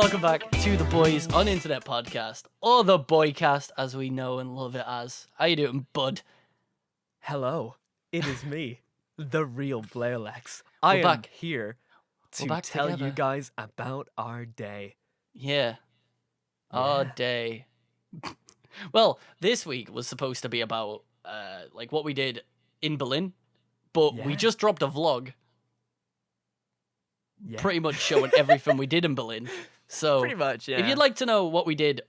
welcome back to the Boys on Internet podcast, or the Boicast as we know and love it as. How you doing, bud? Hello, it is me, the real Blairlex. I am back. here to back tell together. you guys about our day. Yeah. Our day. Well, this week was supposed to be about like what we did in Berlin, but we Yeah. just dropped a vlog Yeah. pretty much showing everything we did in Berlin. So Pretty much, yeah. if you'd like to know what we did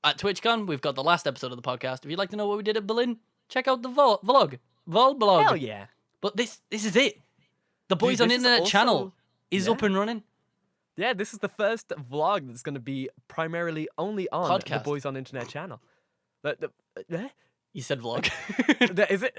at TwitchCon, we've got the last episode of the podcast. If you'd like to know what we did at Berlin, check out the vlog. Hell yeah. But this is it. The Boys Dude, on this is Internet also- channel is Yeah. up and running. Yeah, this is the first vlog that's going to be primarily only on the Podcast. Boys on Internet channel. You said vlog. Is it?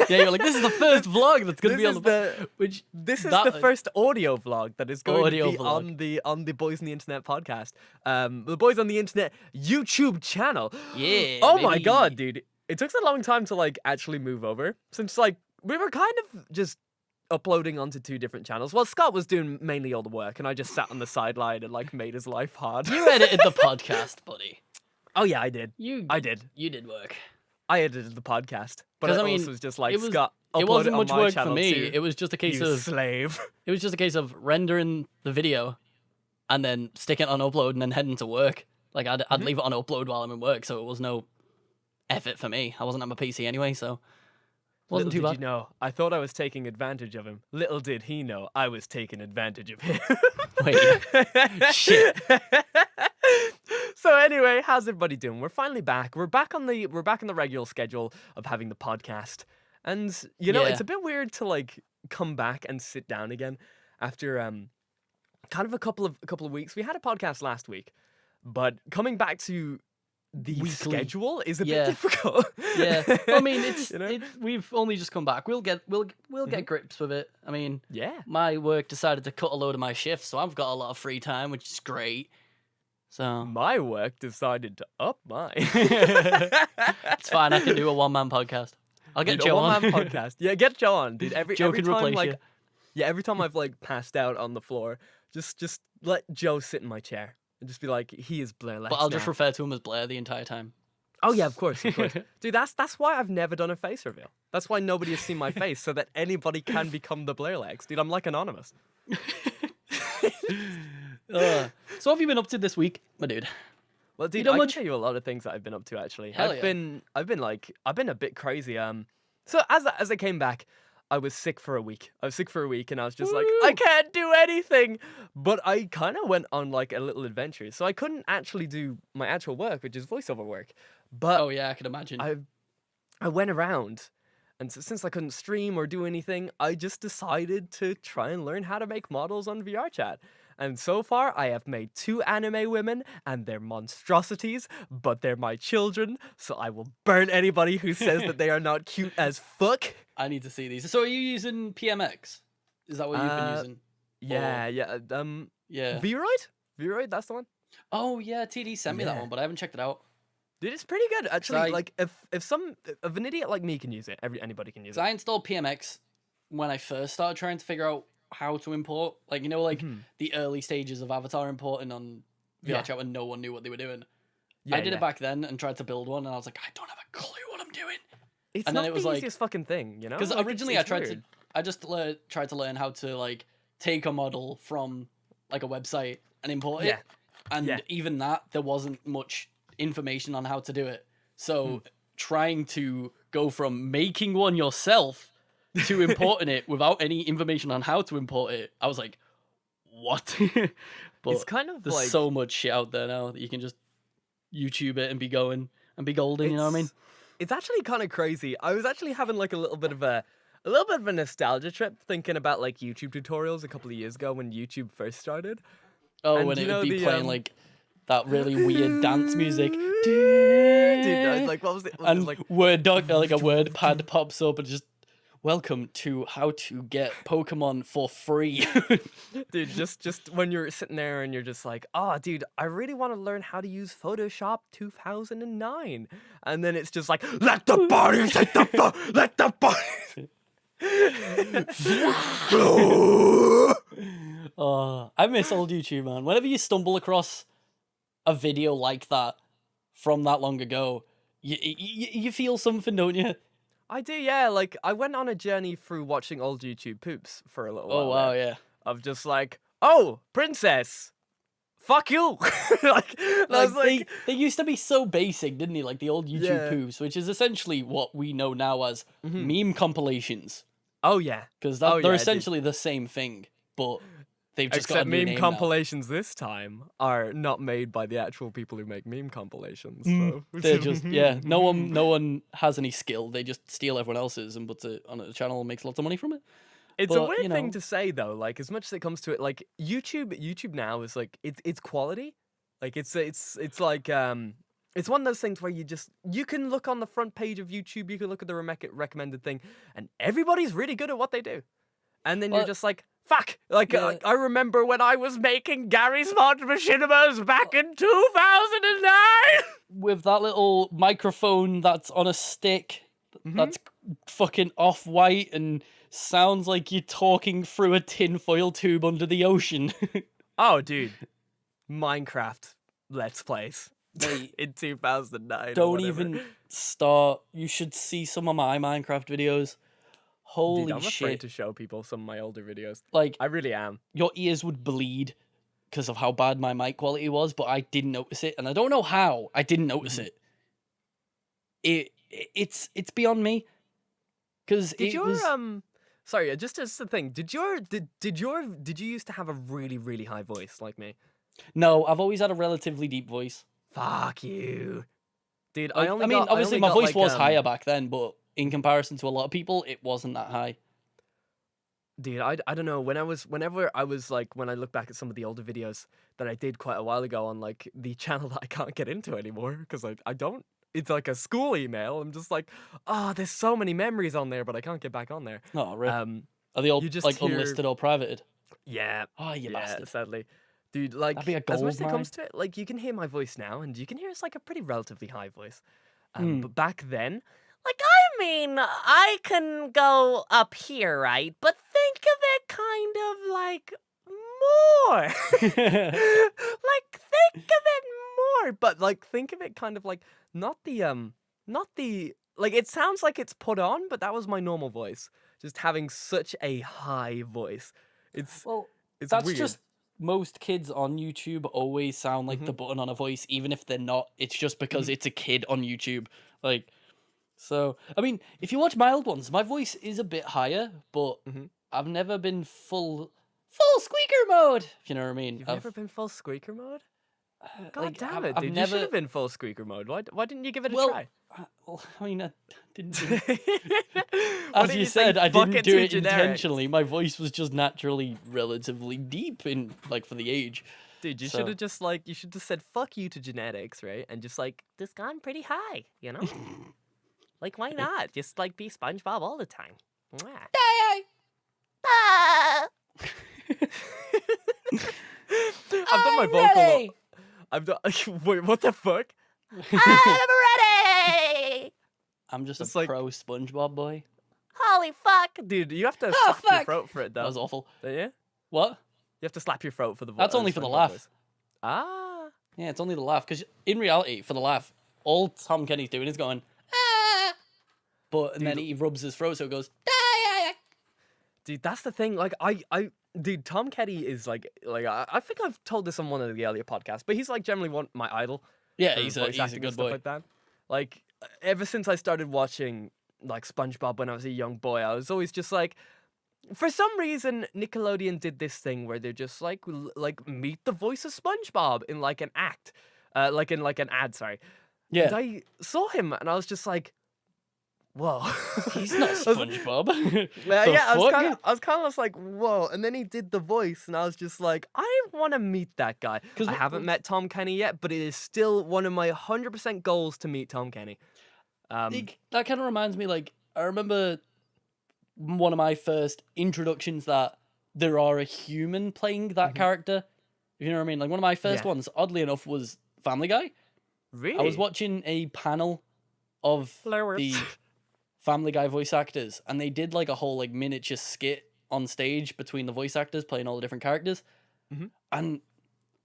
Yeah, you're like, this is the first vlog that's going to be on which This is that- the first audio vlog that is going Audio to be vlog. on the Boys on the Internet podcast. The Boys on the Internet YouTube channel. Yeah. Oh my baby. god, dude. It took a long time to like actually move over since like we were kind of just uploading onto two different channels. Well, Scott was doing mainly all the work and I just sat on the sideline and like made his life hard. You edited the podcast, buddy. Oh yeah, I did. I did. You did work. I edited the podcast. But 'Cause, I I mean, also was just like, it was- Scott, It upload wasn't on much my work for channel me. too, It was just a case you of slave. it was just a case of rendering the video and then sticking it on upload and then heading to work. Like I'd leave it on upload while I'm in work, so it was no effort for me. I wasn't at my PC anyway, so wasn't Little too did bad. you know, I thought I was taking advantage of him. Little did he know, I was taking advantage of him. Wait. Shit. So anyway, how's everybody doing? We're finally back. We're back in the regular schedule of having the podcast. And you know, Yeah. it's a bit weird to like come back and sit down again after kind of a couple of weeks. We had a podcast last week, but coming back to the Weekly. schedule is a Yeah. bit difficult. Yeah. Well, I mean, it's You know? we've only just come back. We'll get grips with it. I mean, Yeah. my work decided to cut a load of my shifts, so I've got a lot of free time, which is great. So My work decided to up mine. it's fine. I can do a one-man podcast. I'll get Dude, Joe a on. one-man podcast. Yeah, get Joe on, dude. Every Joe every can time, replace like, you. yeah, every time I've like passed out on the floor, just let Joe sit in my chair and just be like, he is Blairlex. But I'll just now. refer to him as Blair the entire time. Oh yeah, of course, of course. Dude, that's why I've never done a face reveal. That's why nobody has seen my face, so that anybody can become the Blairlex. Dude, I'm like anonymous. So what have you been up to this week, my dude? Well, dude, done I can much? tell you a lot of things that I've been up to actually. Hell I've yeah. been a bit crazy. So as I came back, I was sick for a week. I was sick for a week, and I was just like, Woo! I can't do anything. But I kind of went on like a little adventure, so I couldn't actually do my actual work, which is voiceover work. But Oh yeah, I can imagine. I went around, and since I couldn't stream or do anything, I just decided to try and learn how to make models on VRChat. And so far, I have made 2 anime women, and they're monstrosities, but they're my children, so I will burn anybody who says that they are not cute as fuck. I need to see these. So are you using PMX? Is that what you've been using? Yeah, Yeah. Vroid, that's the one. Oh yeah, TD sent me that Yeah. one, but I haven't checked it out. Dude, it's pretty good actually. I- Like if an idiot like me can use it, anybody can use So it. I installed PMX when I first started trying to figure out how to import. Like, you know, like Mhm. the early stages of Avatar importing on Yeah. VRChat when no one knew what they were doing. Yeah, I did yeah. it back then and tried to build one, and I was like, I don't have a clue what I'm doing. It's and not then it was the like- easiest fucking thing, you know? Because Like, it's- originally it's I tried weird. I just tried to learn how to like take a model from like a website and import Yeah. it, and Yeah. even that there wasn't much information on how to do it. So Hmm. trying to go from making one yourself to importing it without any information on how to import it, I was like, what? But It's kind of there's like so much shit out there now that you can just YouTube it and be going and be golden. You know what I mean? It's actually kind of crazy. I was actually having like a little bit of a nostalgia trip thinking about like YouTube tutorials a couple of years ago when YouTube first started. Oh, And when you it would know be the, playing like that really weird dance music. Dude, I was like, what was it? Was it And like word doc, like a word pad pops up and just welcome to how to get Pokemon for free. dude, just when you're sitting there and you're just like, oh, dude, I really want to learn how to use Photoshop 2009, and then it's just like, let the bodies hit the floor, let the bodies. Oh, I miss old YouTube, man. Whenever you stumble across a video like that from that long ago, you feel something, don't you? I do, yeah. Like, I went on a journey through watching old YouTube poops for a little Oh while wow, there. yeah. Of just like, oh, princess, fuck you. Like, and I was like, they used to be so basic, didn't they? Like the old YouTube yeah. poofs, which is essentially what we know now as meme compilations, Oh yeah, because oh they're yeah, dude. essentially the same thing, but they've just got Except a new meme name compilations this time are not made by the actual people who make meme compilations. now. So They're just no one has any skill. They just steal everyone else's and puts it on a channel and makes lots of money from it. It's a But, weird you thing know. to say though. Like, as much as it comes to it, like YouTube now is like it's quality. Like it's like it's one of those things where you can look on the front page of YouTube, you can look at the recommended thing, and everybody's really good at what they do. And then you're Well, just like, fuck! Like, yeah. I remember when I was making Gary's Mod Machinimas back in 2009! With that little microphone that's on a stick, that's fucking off-white and sounds like you're talking through a tinfoil tube under the ocean. Oh, dude. Minecraft Let's Plays Mate, in 2009 or don't whatever. even start. You should see some of my Minecraft videos. Holy Dude, I'm afraid shit. to show people some of my older videos. Like, I really am. your ears would bleed because of how bad my mic quality was, but I didn't notice it, and I don't know how I didn't notice it. It's beyond me. Because Did it your was... sorry, just as the thing, did you used to have a really, really high voice like me? No, I've always had a relatively deep voice. Fuck you. Dude, Like, I mean, obviously my voice was like, higher back then, but in comparison to a lot of people, it wasn't that high. Dude, I don't know. Whenever I was like, when I look back at some of the older videos that I did quite a while ago on like the channel that I can't get into anymore because I don't. It's like a school email. I'm just like, oh, there's so many memories on there, but I can't get back on there. Oh, really? Are they you all just like hear- unlisted or privated? Yeah. Oh, you Yeah, bastard. sadly. Dude, like, That'd be a as much gold as it comes to it, like, you can hear my voice now, and you can hear it's like a pretty relatively high voice. But back then, like, I mean, I can go up here, right? But think of it kind of like more. Like, think of it more. But, like, think of it kind of like, not the, like, it sounds like it's put on, but that was my normal voice. Just having such a high voice. It's that's weird. just most kids on YouTube always sound like the button on a voice, even if they're not. It's just because it's a kid on YouTube. Like, so I mean, if you watch my old ones, my voice is a bit higher, but I've never been full squeaker mode. If you know what I mean. You've never been full squeaker mode? God like, damn it, I've dude. never... You should have been full squeaker mode. Why didn't you give it a well, try? I mean, I didn't. Why As didn't you say, said, I "Fuck didn't it do to it generics"? intentionally. My voice was just naturally relatively deep in, like, for the age. Dude, you So- should have just like, you should have said fuck you to genetics, right? And just like, this gone pretty high, you know? Like, why not? Just like be SpongeBob all the time. Mwah. Ah. I've done my vocal. I've done. Wait, what the fuck? I'm ready. I'm just It's a like- pro SpongeBob boy. Holy fuck, dude! You have to slap your throat for it, though. That was awful. Don't you? What? You have to slap your throat for the voice. That's only for the laugh. Ah. Yeah, it's only the laugh. Because in reality, for the laugh, all Tom Kenny's doing is going, ah! But, and then he rubs his throat so it goes, ah! Dude, that's the thing. Like, dude, Tom Kenny is like I think I've told this on one of the earlier podcasts, but he's like generally my idol. Yeah, for he's voice a acting and good stuff boy. like that. Like, ever since I started watching like SpongeBob when I was a young boy, I was always just like, for some reason, Nickelodeon did this thing where they're just like meet the voice of SpongeBob in like an act, like in like an ad. Sorry. Yeah. And I saw him and I was just like, whoa. He's not SpongeBob. Yeah, I fuck? was kind of just like, whoa. And then he did the voice, and I was just like, I want to meet that guy. 'Cause I haven't met Tom Kenny yet, but it is still one of my 100% goals to meet Tom Kenny. That kind of reminds me, like, I remember one of my first introductions that there are a human playing that character. If you know what I mean? Like, one of my first Yeah. ones, oddly enough, was Family Guy. Really? I was watching a panel of Blairlex. the Family Guy voice actors, and they did like a whole like miniature skit on stage between the voice actors playing all the different characters. Mhm. And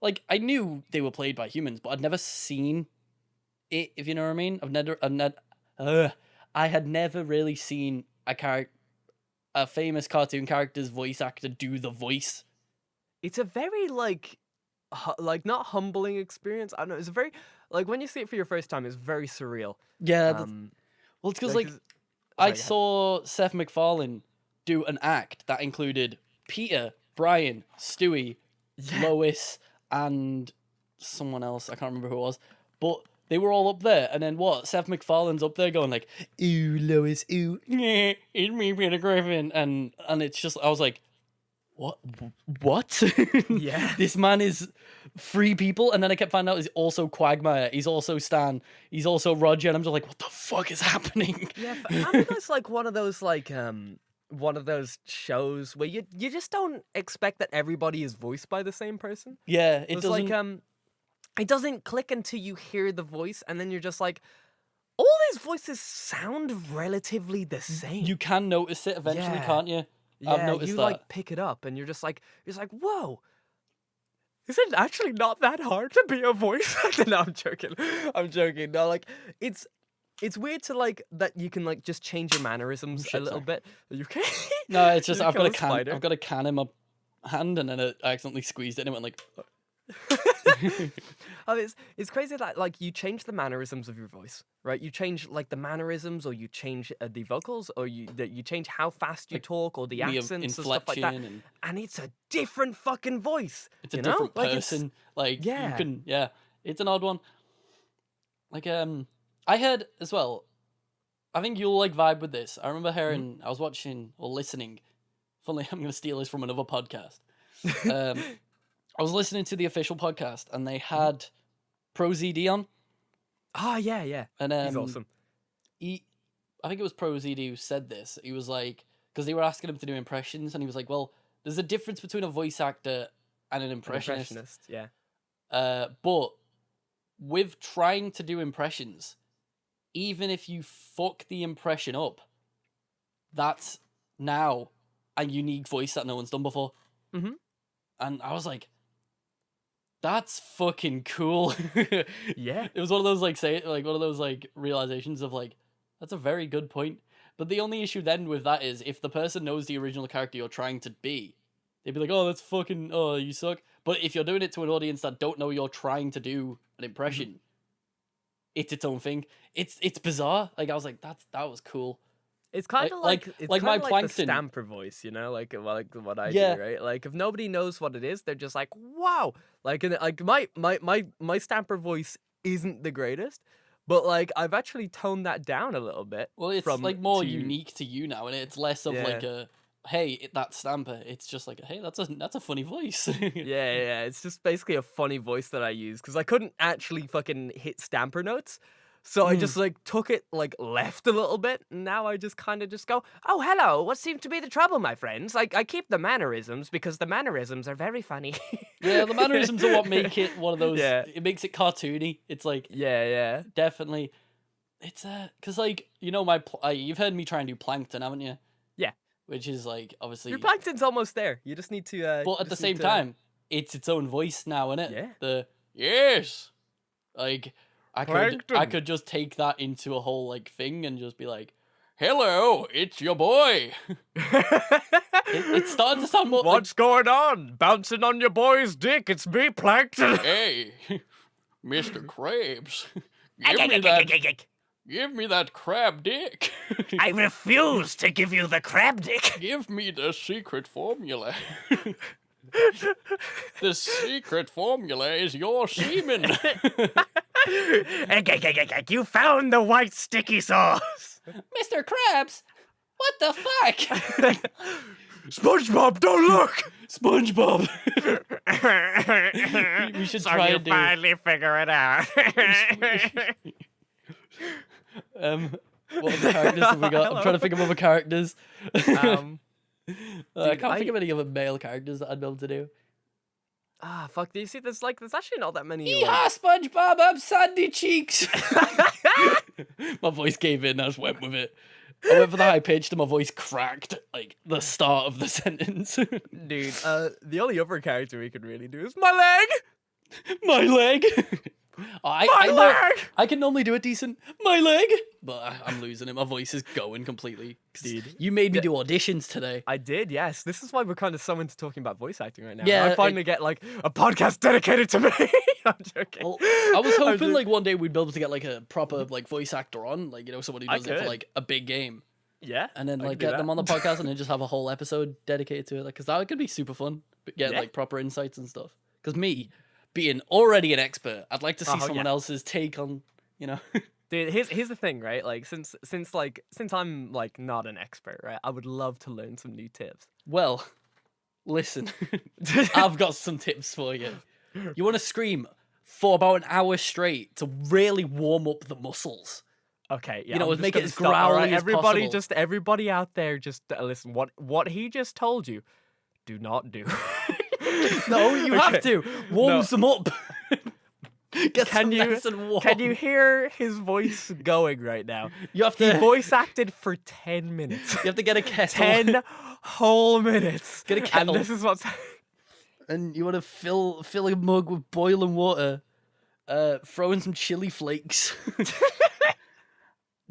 like I knew they were played by humans, but I'd never seen it, if you know what I mean. I had never really seen a famous cartoon character's voice actor do the voice. It's a very like not humbling experience. I don't know. It's a very like when you see it for your first time, it's very surreal. Yeah, Um, well, it's because like, like 'cause- I sorry, go ahead. saw Seth MacFarlane do an act that included Peter, Brian, Stewie, Yeah. Lois, and someone else. I can't remember who it was, but they were all up there. And then what? Seth MacFarlane's up there going like, "Ooh, Lois, ooh, yeah, it's me, Peter Griffin," and it's just I was like, what? Yeah. This man is three people, and then I kept finding out he's also Quagmire, he's also Stan, he's also Roger, and I'm just like, what the fuck is happening? Yeah, Family Guy's like one of those shows where you just don't expect that everybody is voiced by the same person. Yeah, it It's doesn't. like it doesn't click until you hear the voice, and then you're just like, all these voices sound relatively the same. You can notice it eventually, Yeah. can't you? Yeah, I've noticed you that. like pick it up, and you're just like, whoa. Is it actually not that hard to be a voice actor? No, I'm joking. I'm joking. No, like it's weird to like that you can like just change your mannerisms shit, a little sorry. bit. You can. No, it's just You I've got a kill can. spider. I've got a can in my hand, and then I accidentally squeezed it, and it went like. Oh, it's crazy that like you change the mannerisms of your voice, right? You change like the mannerisms, or you change the vocals, or you change how fast you talk, or the The accents and stuff like that, inflection, and it's a different fucking voice. it's a you know? different Like, it's- person. Like you Yeah. can, yeah, it's an odd one. Like I heard as well. I think you'll like vibe with this. I remember hearing, I was watching or listening. Funnily, I'm gonna steal this from another podcast. I was listening to the official podcast, and they had Pro ZD on, Ah, yeah. and He's awesome. I think it was Pro ZD who said this. He was like, because they were asking him to do impressions, and he was like, "Well, there's a difference between a voice actor and an An impressionist. yeah. But with trying to do impressions, even if you fuck the impression up, that's now a unique voice that no one's done before." Mhm. And I was like, that's fucking cool. Yeah. It was one of those one of those like realizations of like, that's a very good point. But the only issue then with that is if the person knows the original character you're trying to be, they'd be like, "Oh, that's fucking, oh, you suck." But if you're doing it to an audience that don't know you're trying to do an impression, it's its own thing. It's bizarre. Like I was like, that was cool. It's kind of Like- like, it's like my kinda the Plankton. stamper voice, you know, like what I Yeah. do, right? Like if nobody knows what it is, they're just like, "Wow!" Like my stamper voice isn't the greatest, but like I've actually toned that down a little bit. Well, it's from like more to- unique to you now, and it's less of like Yeah. hey, that's Stamper. It's just like, hey, that's a funny voice. Yeah. It's just basically a funny voice that I use because I couldn't actually fucking hit stamper notes. So I just like took it like left a little bit, and now I just kind of just go, "Oh, hello, what seems to be the trouble, my friends?" Like I keep the mannerisms because the mannerisms are very funny. Yeah, the mannerisms are what make it one of those. Yeah. It makes it cartoony. It's like Yeah. definitely. It's because like you know you've heard me try and do Plankton, haven't you? Yeah. Which is like obviously. Your plankton's almost there. You just need to. But at the same time, it's its own voice now, isn't it? Yeah. The yes, like I Plankton. could just take that into a whole like thing and just be like, "Hello, it's your boy." It started to sound more like, What's going on? Bouncing on your boy's dick. It's me, Plankton. "Hey, Mr. Krabs, give me that crab dick. I refuse to give you the crab dick. Give me the secret formula." The secret formula is your semen. You found the white sticky sauce. Mr. Krabs, what the fuck? SpongeBob, don't look. SpongeBob. We should so try you and do. finally figure it out. What other characters have we got? I'm trying to think of other characters. I dude, can't think of any other male characters that I'd be able to do. Fuck. Do you see? There's actually not that many. Yeehaw, SpongeBob, I'm Sandy Cheeks. My voice gave in, I just went with it. I went for the high pitched and my voice cracked like the start of the sentence. Dude, the only other character we could really do is my leg. My leg. My leg. I can normally do a decent my leg, but I'm losing it. My voice is going completely. Dude, you made me do auditions today. I did, yes. This is why we're kind of so into talking about voice acting right now. Yeah, I finally get like a podcast dedicated to me. I'm joking. Well, I was hoping like one day we'd be able to get like a proper like voice actor on, like someone who does it for like a big game. Yeah, and then like get them on the podcast and then just have a whole episode dedicated to it, like because that could be super fun. But get like proper insights and stuff. Because me, being already an expert, I'd like to see someone else's take on, Dude, here's the thing, right? Like since I'm like not an expert, right? I would love to learn some new tips. Well, listen, I've got some tips for you. You want to scream for about an hour straight to really warm up the muscles. Okay, yeah. Make it as growly as possible. Everybody out there, just listen. What he just told you, do not do. No, you have to warm them up. Can you hear his voice going right now? You have to. He voice acted for 10 minutes. You have to get a kettle. 10 whole minutes. Get a kettle. And this is what's. And you want to fill a mug with boiling water, throw in some chili flakes,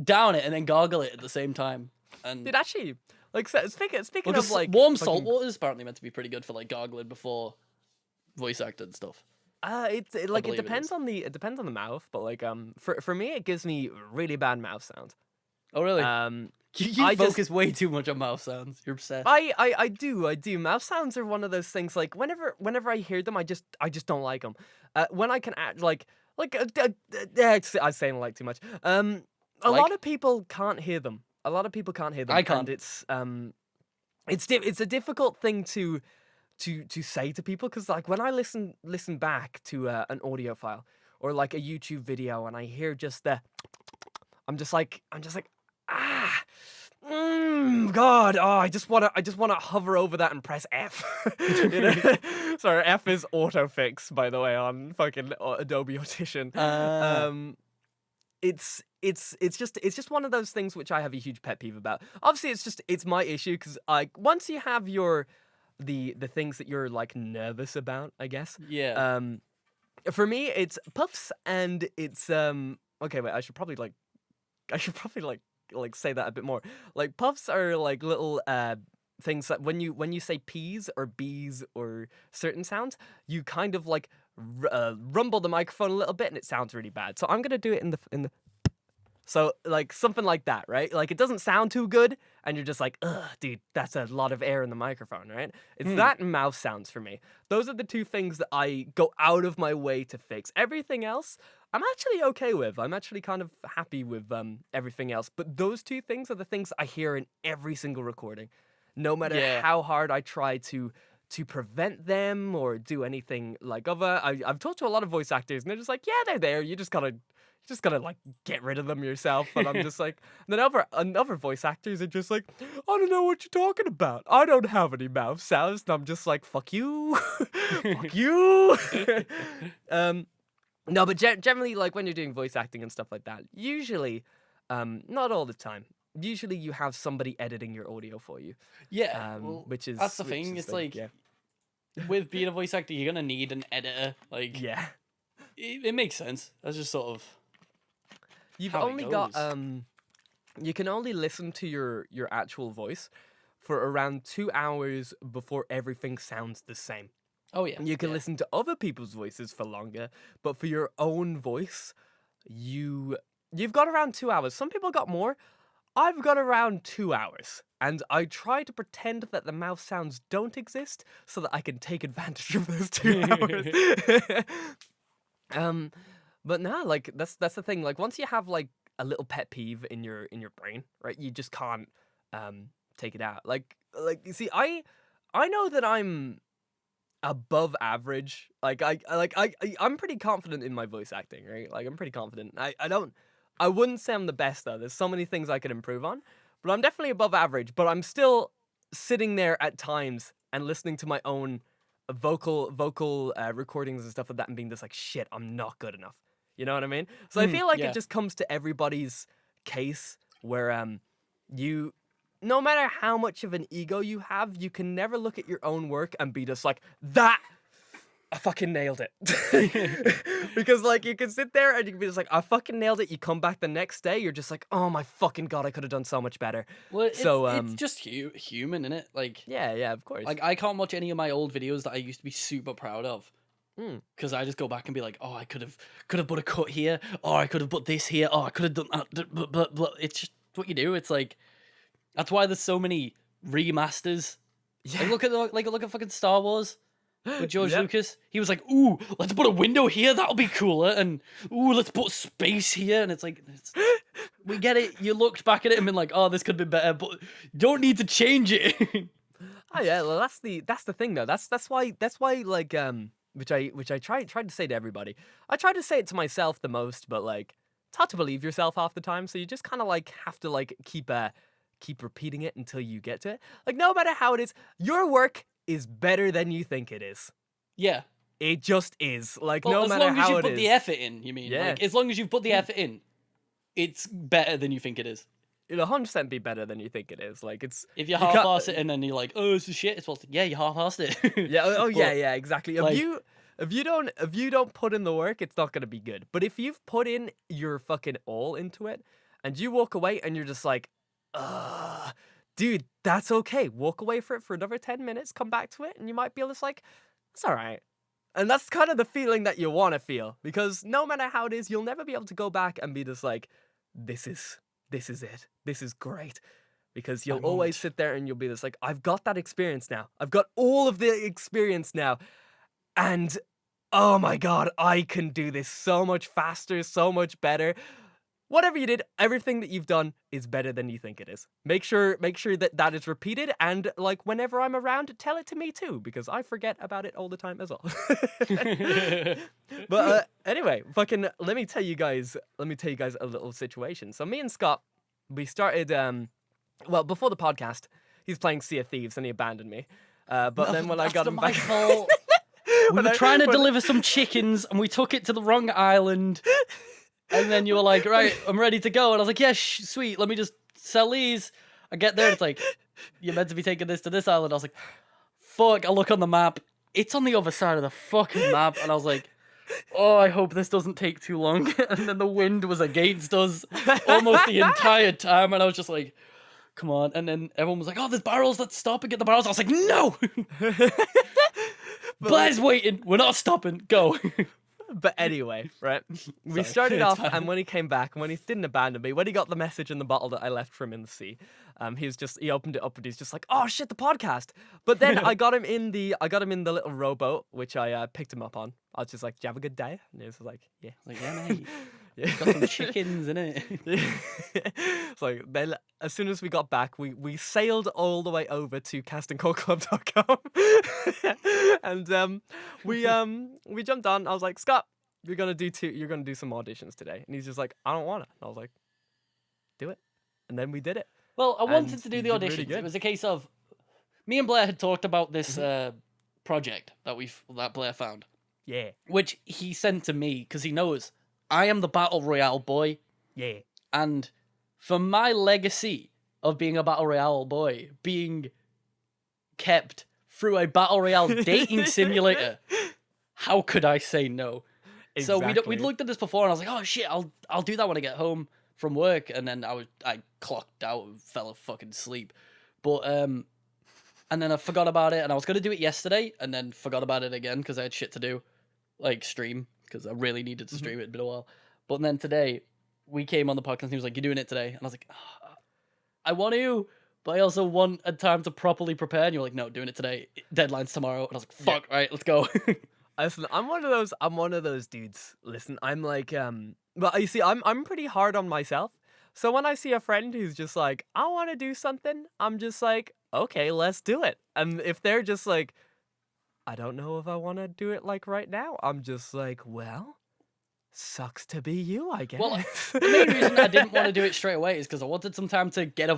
down it, and then gargle it at the same time. And dude, actually, like speaking of like warm salt water is apparently meant to be pretty good for like gargling before voice acting stuff. It depends on the mouth, but like for me it gives me really bad mouth sounds. Oh really? You focus way too much on mouth sounds. You're obsessed. I do. Mouth sounds are one of those things. Like whenever I hear them, I just don't like them. When I can act I'm saying like too much. A lot of people can't hear them. I can't. And it's a difficult thing to say to people because like when I listen back to an audio file or like a YouTube video and I hear just the, I'm just like God, I just wanna hover over that and press F. Sorry, F is autofix, by the way, on fucking Adobe Audition. It's just one of those things which I have a huge pet peeve about. Obviously, it's my issue because once you have the things that you're like nervous about, I guess. Yeah. For me, it's puffs and it's okay. Wait, I should probably say that a bit more. Like puffs are like little things that when you say P's or B's or certain sounds, you kind of like rumble the microphone a little bit and it sounds really bad. So I'm gonna do it in the so like something like that, right? Like it doesn't sound too good and you're just like, ugh, dude, that's a lot of air in the microphone, right? It's that and mouth sounds for me. Those are the two things that I go out of my way to fix. Everything else I'm actually okay with. I'm actually kind of happy with everything else. But those two things are the things I hear in every single recording. No matter how hard I try to prevent them or do anything like other. I've talked to a lot of voice actors and they're just like, yeah, they're there. You just gotta like get rid of them yourself. And I'm just like, then other voice actors are just like, I don't know what you're talking about. I don't have any mouth sounds. And I'm just like, fuck you, fuck you. No, but generally, like when you're doing voice acting and stuff like that, usually, not all the time. Usually, you have somebody editing your audio for you. Yeah, which is that's the thing. It's like with being a voice actor, you're gonna need an editor. Like, it makes sense. That's just sort of you've only got you can only listen to your actual voice for around 2 hours before everything sounds the same. Oh yeah. You can listen to other people's voices for longer, but for your own voice, you've got around 2 hours. Some people got more. I've got around 2 hours, and I try to pretend that the mouth sounds don't exist so that I can take advantage of those 2 hours. But nah, like that's the thing. Like once you have like a little pet peeve in your brain, right? You just can't take it out. Like you see, I know that I'm above average. I'm pretty confident in my voice acting, right? Like I'm pretty confident. I wouldn't say I'm the best though. There's so many things I could improve on, but I'm definitely above average. But I'm still sitting there at times and listening to my own vocal recordings and stuff like that and being just like, shit, I'm not good enough. You know what I mean? So I feel like it just comes to everybody's case where no matter how much of an ego you have, you can never look at your own work and be just like, that, I fucking nailed it. Because, like, you can sit there and you can be just like, I fucking nailed it. You come back the next day, you're just like, oh my fucking God, I could have done so much better. Well, So, it's just human, innit? Like, yeah, of course. like I can't watch any of my old videos that I used to be super proud of. Because I just go back and be like, oh, I could have put a cut here, or I could have put this here, or I could have done that. Blah, blah, blah. It's just what you do. It's like, that's why there's so many remasters. Yeah. Like look at fucking Star Wars with George Yep. Lucas. He was like, ooh, let's put a window here, that'll be cooler, and ooh, let's put space here, and it's like, we get it. You looked back at it and been like, oh, this could be better, but you don't need to change it. Oh yeah, well that's the thing though. That's why like which I tried to say to everybody. I try to say it to myself the most, but like it's hard to believe yourself half the time. So you just kind of like have to like keep repeating it until you get to it. Like no matter how it is, your work is better than you think it is. Yeah. It just is. Like Well, no as matter long as how you it put is. the effort in, you mean? Yeah. Like, as long as you've put the effort in, it's better than you think it is. It'll 100% be better than you think it is. Like it's If you can't- half-ass it and then you're like, oh, this is shit, it's well, yeah, you half-assed it. Yeah. Oh yeah. But, Yeah. Exactly. like- If you don't put in the work, it's not gonna be good. But if you've put in your fucking all into it, and you walk away and you're just like, dude, that's okay. Walk away for another 10 minutes, come back to it, and you might be just like, it's all right. And that's kind of the feeling that you want to feel, because no matter how it is, you'll never be able to go back and be just like, this is it. This is great. Because you'll always sit there and you'll be just like, I've got that experience now. I've got all of the experience now. And oh my God, I can do this so much faster, so much better. Whatever you did, everything that you've done is better than you think it is. Make sure that is repeated, and like whenever I'm around, tell it to me too, because I forget about it all the time as well. But anyway, fucking let me tell you guys a little situation. So me and Scott, we started well, before the podcast, he's playing Sea of Thieves and he abandoned me. But then when I got him my back, fault. We were trying to deliver some chickens and we took it to the wrong island. And then you were like, right, I'm ready to go. And I was like, yeah, sweet, let me just sell these. I get there, it's like, you're meant to be taking this to this island. I was like, fuck, I look on the map. It's on the other side of the fucking map. And I was like, oh, I hope this doesn't take too long. And then the wind was against us almost the entire time. And I was just like, come on. And then everyone was like, oh, there's barrels, let's stop and get the barrels. I was like, no! Blair's waiting, we're not stopping, go. But anyway, right? We Sorry. started It's off, fine. and when he came back, when he didn't abandon me, when he got the message in the bottle that I left for him in the sea, he opened it up and he's just like, "Oh shit, the podcast!" But then I got him in the little rowboat, which I picked him up on. I was just like, "Did you have a good day?" And he was like, "Yeah." I was like, yeah, mate, Yeah. got some chickens in it. So then, as soon as we got back, we sailed all the way over to castingcallclub.com, and we jumped on. I was like, Scott, you're gonna do some auditions today, and he's just like, I don't want to. I was like, do it, and then we did it. Well, I wanted And to do you the did really auditions. good. It was a case of me and Blair had talked about this project that Blair found, Yeah, which he sent to me because he knows I am the battle royale boy, yeah, and for my legacy of being a battle royale boy, being kept through a battle royale dating simulator, how could I say no? So exactly. we'd looked at this before, and I was like, oh shit, I'll do that when I get home from work, and then I clocked out and fell fucking asleep, but and then I forgot about it, and I was gonna do it yesterday, and then forgot about it again because I had shit to do, like stream, because I really needed to stream. It'd been a while, but then today we came on the podcast, and he was like, "You're doing it today," and I was like, oh, I want to, but I also want a time to properly prepare. And you're like, "No, doing it today. Deadline's tomorrow," and I was like, "Fuck, right, let's go." Listen, I'm one of those dudes. Listen, I'm like, well, you see, I'm pretty hard on myself. So when I see a friend who's just like, I want to do something, I'm just like, okay, let's do it. And if they're just like, I don't know if I want to do it like right now, I'm just like, well, sucks to be you, I guess. Well, the main reason I didn't want to do it straight away is because I wanted some time to get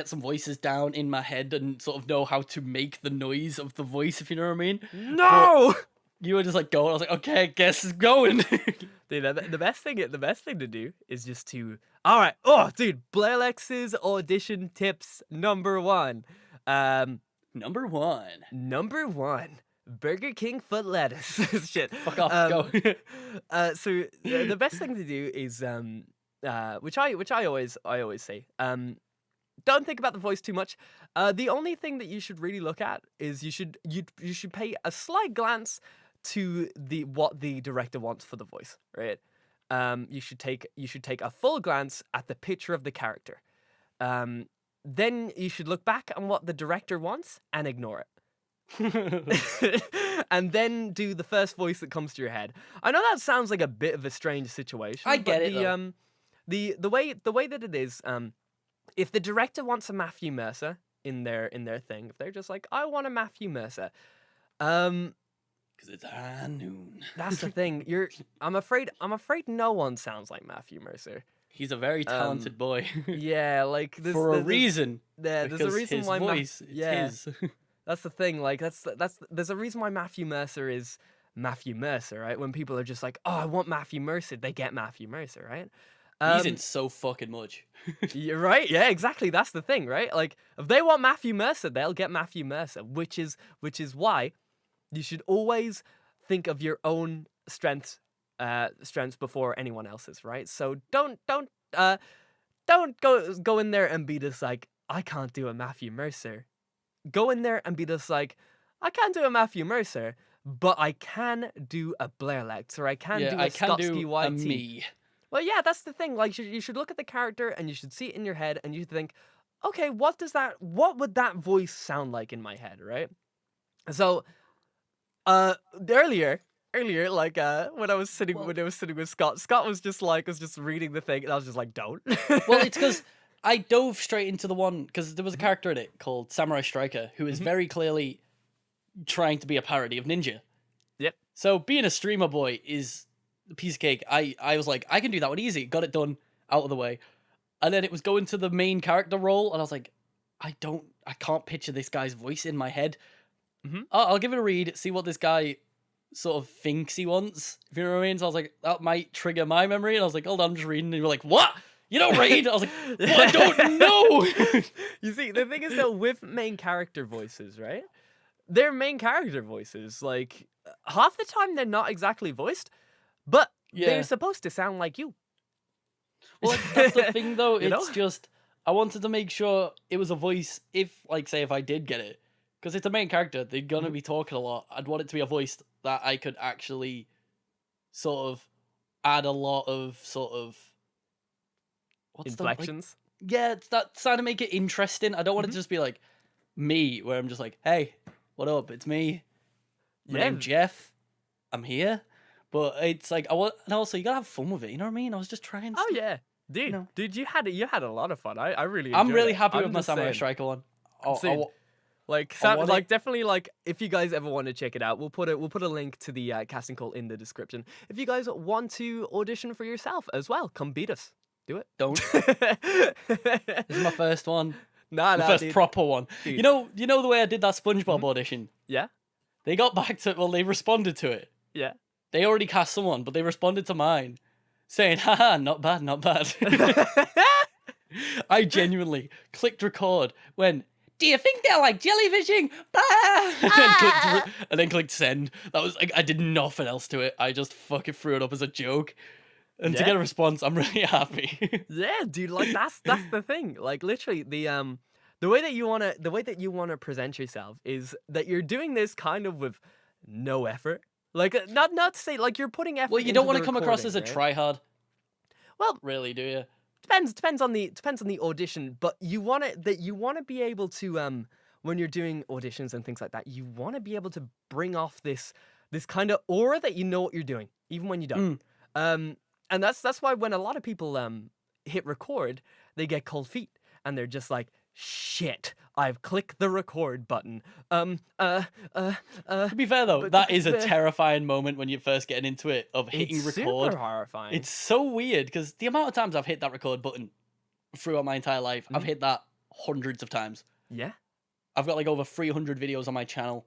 some voices down in my head and sort of know how to make the noise of the voice, if you know what I mean. No! You were just like going. I was like, okay, I guess it's going. Dude, the best thing to do is just to. All right. Oh, dude, Blairlex's audition tips number one. Number one. Number one. Burger King foot lettuce. Shit. Fuck off. Go. So the best thing to do is which I always say don't think about the voice too much. The only thing that you should really look at is you should pay a slight glance to what the director wants for the voice, right? You should take a full glance at the picture of the character. Then you should look back on what the director wants and ignore it. And then do the first voice that comes to your head. I know that sounds like a bit of a strange situation. I get it. The way that it is, if the director wants a Matthew Mercer in their thing, if they're just like, I want a Matthew Mercer, because it's high noon. That's the thing. I'm afraid no one sounds like Matthew Mercer. He's a very talented boy. Yeah, like for a reason. There's a reason his why voice. It's his. That's the thing. Like there's a reason why Matthew Mercer is Matthew Mercer, right? When people are just like, oh, I want Matthew Mercer, they get Matthew Mercer, right? He's in so fucking much. You're right. Yeah, exactly. That's the thing, right? Like if they want Matthew Mercer, they'll get Matthew Mercer, which is why you should always think of your own strengths before anyone else's, right? So don't go in there and be just like, I can't do a Matthew Mercer. Go in there and be just like, I can't do a Matthew Mercer, but I can do a Blairlex, or I can do a Scottscy YT. Me. Well, yeah, that's the thing. Like, you should look at the character and you should see it in your head and you think, okay, what would that voice sound like in my head, right? So, earlier, like, when I was sitting with Scott was just reading the thing and I was just like, don't. Well, it's because I dove straight into the one, because there was a character in it called Samurai Striker who is very clearly trying to be a parody of Ninja. Yep. So being a streamer boy is a piece of cake. I was like, I can do that one easy. Got it done, out of the way. And then it was going to the main character role, and I was like, I can't picture this guy's voice in my head. I'll give it a read, see what this guy sort of thinks he wants, if you know what I mean. So I was like, that might trigger my memory, and I was like, hold on, I'm just reading, and you were like, what? You don't read? I was like, well, I don't know. You see, the thing is that with main character voices, right? They're main character voices. Like, half the time they're not exactly voiced, but they're supposed to sound like you. Well, that's the thing, though. You know? It's just, I wanted to make sure it was a voice, if, like, say, if I did get it, because it's a main character, they're going to be talking a lot. I'd want it to be a voice that I could actually sort of add a lot of sort of inflections. It's that's trying to make it interesting. I don't want it to just be like me, where I'm just like, hey, what up? It's me. My name's Jeff. I'm here. But it's like, and also you gotta have fun with it. You know what I mean? I was just trying. Oh yeah, dude, dude, you had a lot of fun. I really. I'm really happy I'm with my Samurai Striker one. Definitely, like, if you guys ever want to check it out, we'll put a link to the casting call in the description. If you guys want to audition for yourself as well, come beat us. Do it. Don't. This is my first one. My first dude. proper one. Dude. You know the way I did that SpongeBob audition? Yeah. They got back to they responded to it. Yeah. They already cast someone, but they responded to mine, saying, haha, not bad, not bad. I genuinely clicked record when, do you think they're like jellyfishing? And then clicked send. That was like, I did nothing else to it. I just fucking threw it up as a joke. And to get a response, I'm really happy. Yeah, dude, like that's the thing. Like literally the way that you wanna present yourself is that you're doing this kind of with no effort. Like not to say like you're putting effort. Well, you don't want to come across recording, as a tryhard. Well, really, do you? Depends on the audition, but you want to be able to when you're doing auditions and things like that, you want to be able to bring off this kind of aura that you know what you're doing, even when you don't. And that's why when a lot of people hit record, they get cold feet and they're just like, shit, I've clicked the record button. To be fair though, that is a terrifying moment when you're first getting into it, of hitting record. It's super horrifying. It's so weird because the amount of times I've hit that record button throughout my entire life, I've hit that hundreds of times. Yeah. I've got like over 300 videos on my channel.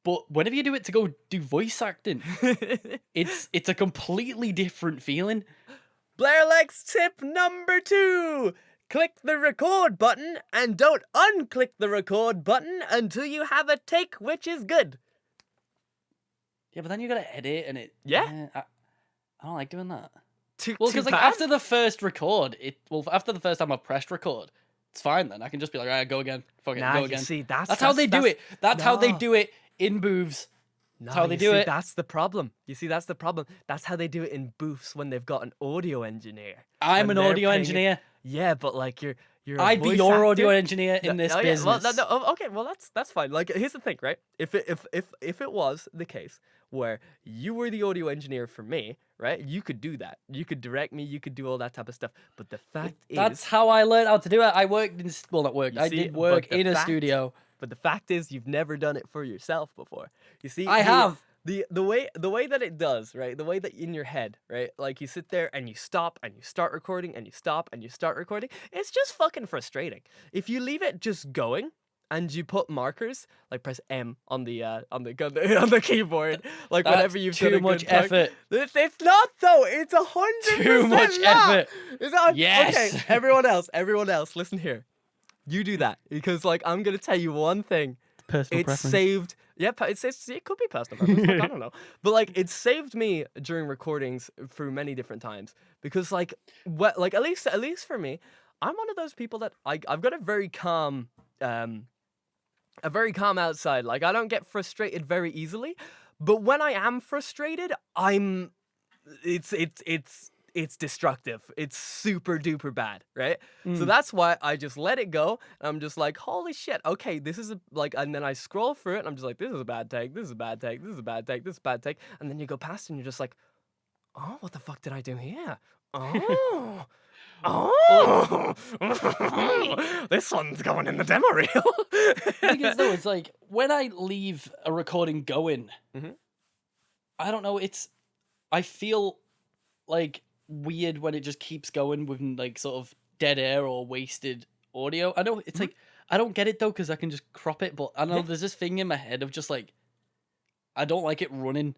But whenever you do it to go do voice acting, it's a completely different feeling. Blairlex tip number 2. Click the record button and don't unclick the record button until you have a take which is good. Yeah, but then you gotta edit and it. Yeah? I don't like doing that. Too Because like bad? after the first record, after the first time I've pressed record, it's fine then. I can just be like, alright, go again. Fuck it, Nah, go you again. see, That's how they do it. That's how they do it in booths. That's how they do it. That's the problem. You see, that's the problem. That's how they do it in booths when they've got an audio engineer. I'm When an they're audio paying- engineer. Yeah, but like you're a I'd be voice your actor. audio engineer in this Yeah, business. well, okay, well that's fine. Like here's the thing, right? If it was the case where you were the audio engineer for me, right? You could do that. You could direct me. You could do all that type of stuff. But the fact That's is, how I learned how to do it. I worked in not worked. You I see, did work but the in a fact- studio. but the fact is, you've never done it for yourself before. You see, I have. the way that it does, right? The way that in your head, right? Like you sit there and you stop and you start recording and you stop and you start recording. It's just fucking frustrating. If you leave it just going and you put markers, like press M on the on the keyboard, like That's whenever you've done too a much good chunk. effort. It's not though. It's 100% Too much not. effort. It's not. Yes. Okay, everyone else, listen here. You do that because like I'm gonna tell you one thing. Personal It's saved. Yeah, it could be personal preference. Like, I don't know, but like it's saved me during recordings through many different times because like like at least for me, I'm one of those people that I've got a very calm outside. Like I don't get frustrated very easily, but when I am frustrated, it's destructive. It's super duper bad, right? So that's why I just let it go. And I'm just like, holy shit, okay, this is and then I scroll through it and I'm just like, this is a bad take, this is a bad take, this is a bad take, this is a bad take. And then you go past and you're just like, oh, what the fuck did I do here? Oh. Oh, this one's going in the demo reel. The thing is, though, it's like when I leave a recording going, I don't know. I feel like weird when it just keeps going with like sort of dead air or wasted audio. I know it's like I don't get it though because I can just crop it, but I don't know. There's this thing in my head of just like I don't like it running.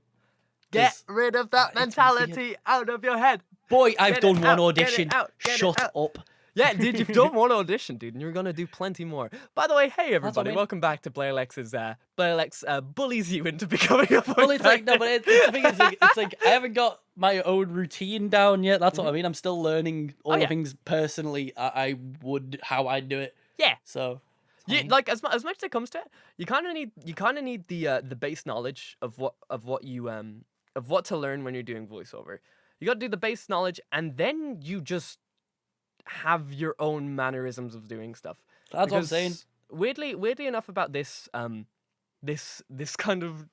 Get rid of that mentality out of your head. Boy, I've Get done it one out, get it audition. out, get it Shut out. up. Yeah, dude, you've done one audition, dude, and you're gonna do plenty more. By the way, hey everybody, mean. welcome back to Blairlex's. Blairlex bullies you into becoming a voice Well, it's like no, actor. but the thing is, like, it's like I haven't got my own routine down yet. That's what I mean. I'm still learning all the things personally. How I do it. Yeah. So. Yeah, like as much as it comes to it, you kind of need the base knowledge of what to learn when you're doing voiceover. You got to do the base knowledge, and then you just have your own mannerisms of doing stuff. That's what I'm saying. Weirdly enough about this this kind of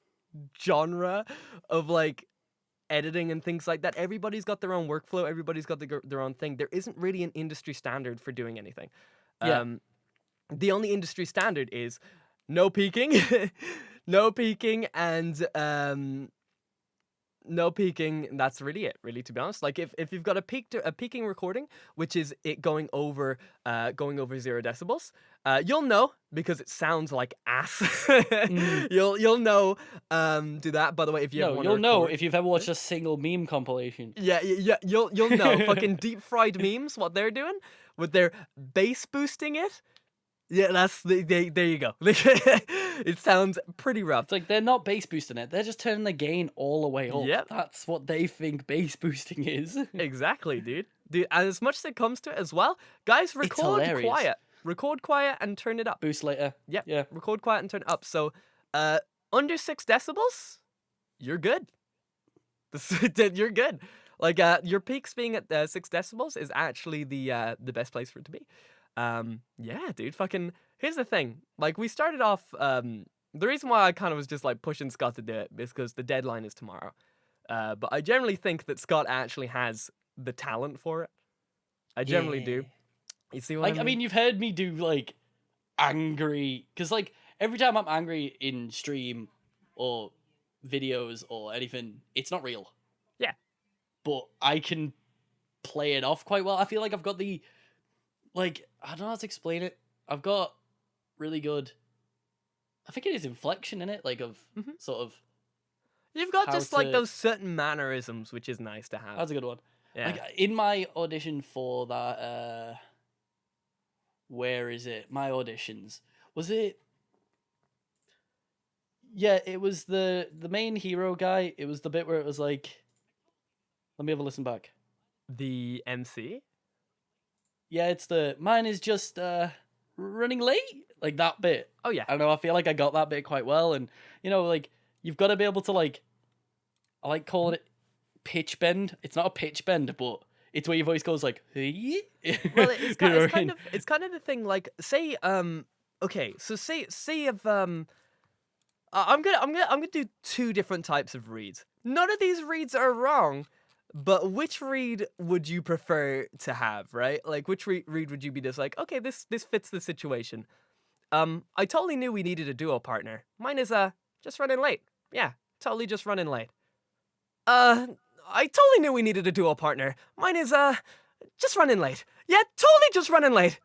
genre of like editing and things like that, everybody's got their own workflow. Everybody's got their own thing. There isn't really an industry standard for doing anything. Yeah. The only industry standard is no peaking, no peaking, and no peaking. That's really it. Really, to be honest, like if you've got a peaking recording, which is it going over 0 decibels, you'll know because it sounds like ass. You'll know. Do that. By the way, if you You'll know if you've ever watched a single meme compilation. Yeah. You'll know. Fucking deep fried memes. What they're doing with their bass boosting it. Yeah, that's there you go. It sounds pretty rough. It's like they're not bass boosting it; they're just turning the gain all the way up. Yep. That's what they think bass boosting is. Exactly, dude. And as much as it comes to it as well, guys, record hilarious. quiet. Record quiet and turn it up. Boost later. Yep. Yeah. Record quiet and turn it up. So, under 6 decibels, you're good. You're good. Like your peaks being at 6 decibels is actually the best place for it to be. Yeah, dude, fucking, here's the thing. Like, we started off, the reason why I kind of was just, like, pushing Scott to do it is because the deadline is tomorrow. But I generally think that Scott actually has the talent for it. I generally do. You see what I mean? I mean, you've heard me do, like, angry... Because, like, every time I'm angry in stream or videos or anything, it's not real. Yeah. But I can play it off quite well. I feel like I've got the... Like, I don't know how to explain it. I've got really good I think it is inflection in it, like of sort of You've got how just like to. those certain mannerisms, which is nice to have. That's a good one. Yeah. Like in my audition for that, where is it? My auditions, was it? Yeah, it was the main hero guy. It was the bit where it was like, let me have a listen back. The MC? Yeah, it's the mine is just running late, like that bit. Oh yeah. I don't know. I feel like I got that bit quite well, and like you've got to be able to like, I like calling it pitch bend. It's not a pitch bend, but it's where your voice goes like, hey. Well, it's You kind, know it's what I kind mean? of it's kind of the thing. Like, say, okay, so say if I'm gonna do two different types of reads. None of these reads are wrong, but which read would you prefer to have, right? Like, which read would you be just like, okay, this fits the situation. I totally knew we needed a duo partner. Mine is just running late. Yeah, totally just running late. I totally knew we needed a duo partner. Mine is just running late. Yeah, totally just running late.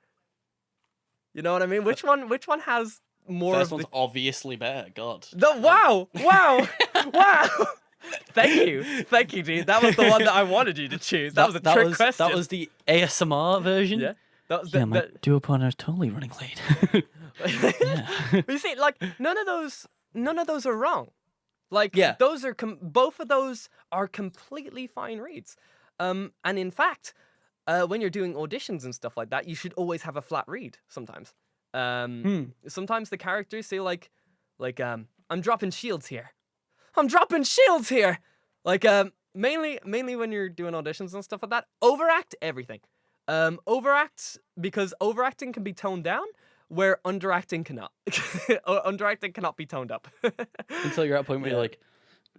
You know what I mean? Which one has more First of one's the obviously better. God. wow. Thank you, dude. That was the one that I wanted you to choose. That was a trick question. That was the ASMR version. Yeah. That was Yeah, my duo partner is totally running late. Yeah. But you see, like none of those are wrong. Like Yeah. those are both of those are completely fine reads. And in fact, when you're doing auditions and stuff like that, you should always have a flat read. Sometimes, sometimes the characters say like, I'm dropping shields here. I'm dropping shields here. Like, mainly when you're doing auditions and stuff like that, overact everything. Overact because overacting can be toned down, where underacting cannot. Underacting cannot be toned up. Until you're at a point where you're like,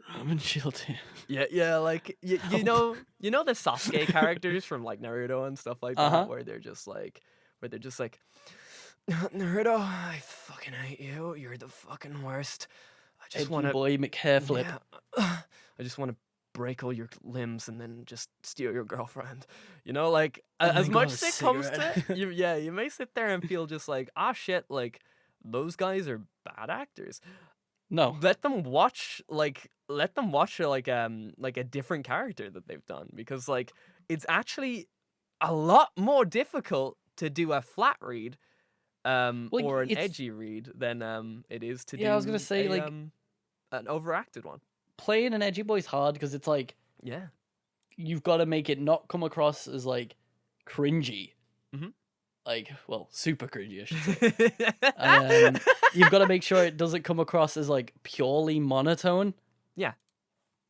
I'm in shield here. Yeah, like you know the Sasuke characters from like Naruto and stuff like that, where they're just like, Naruto, I fucking hate you. You're the fucking worst. I just want to boy McHair flip. I just want to break all your limbs and then just steal your girlfriend. You know, like as much as it comes to you may sit there and feel just like, shit, like those guys are bad actors. No. Let them watch like a different character that they've done, because like it's actually a lot more difficult to do a flat read or an edgy read than it is to do I was gonna say like an overacted one. Playing an edgy boy's hard because it's like, you've got to make it not come across as like cringy. Like, well, super cringy, I should say. You've got to make sure it doesn't come across as like purely monotone. Yeah.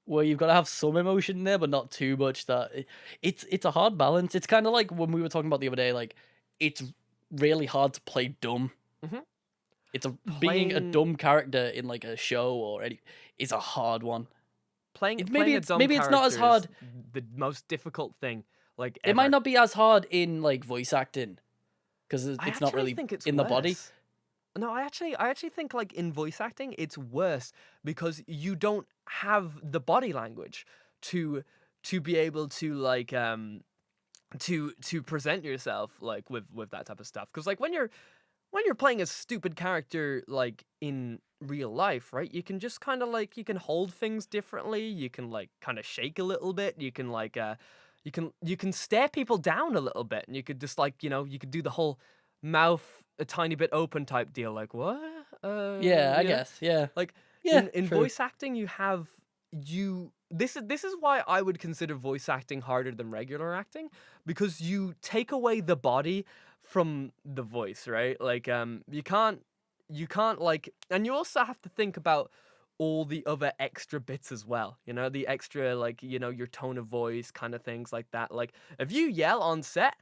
Where you've got to have some emotion in there, but not too much. That it's a hard balance. It's kind of like when we were talking about the other day. Like, it's really hard to play dumb. It's being a dumb character in like a show or any is a hard one. Maybe it's not as hard. The most difficult thing, like ever. It might not be as hard in like voice acting because it's not really in the body. No, I actually think like in voice acting it's worse because you don't have the body language to be able to like to present yourself like with that type of stuff. Because like when you're playing a stupid character like in real life, right? You can just kind of like you can hold things differently. You can like kind of shake a little bit. You can like you can stare people down a little bit, and you could just like you could do the whole mouth a tiny bit open type deal. Like what? I guess. Yeah. Like in voice acting, you have This is why I would consider voice acting harder than regular acting, because you take away the body from the voice, right? Like you can't like, and you also have to think about all the other extra bits as well, the extra like your tone of voice, kind of things like that. Like if you yell on set,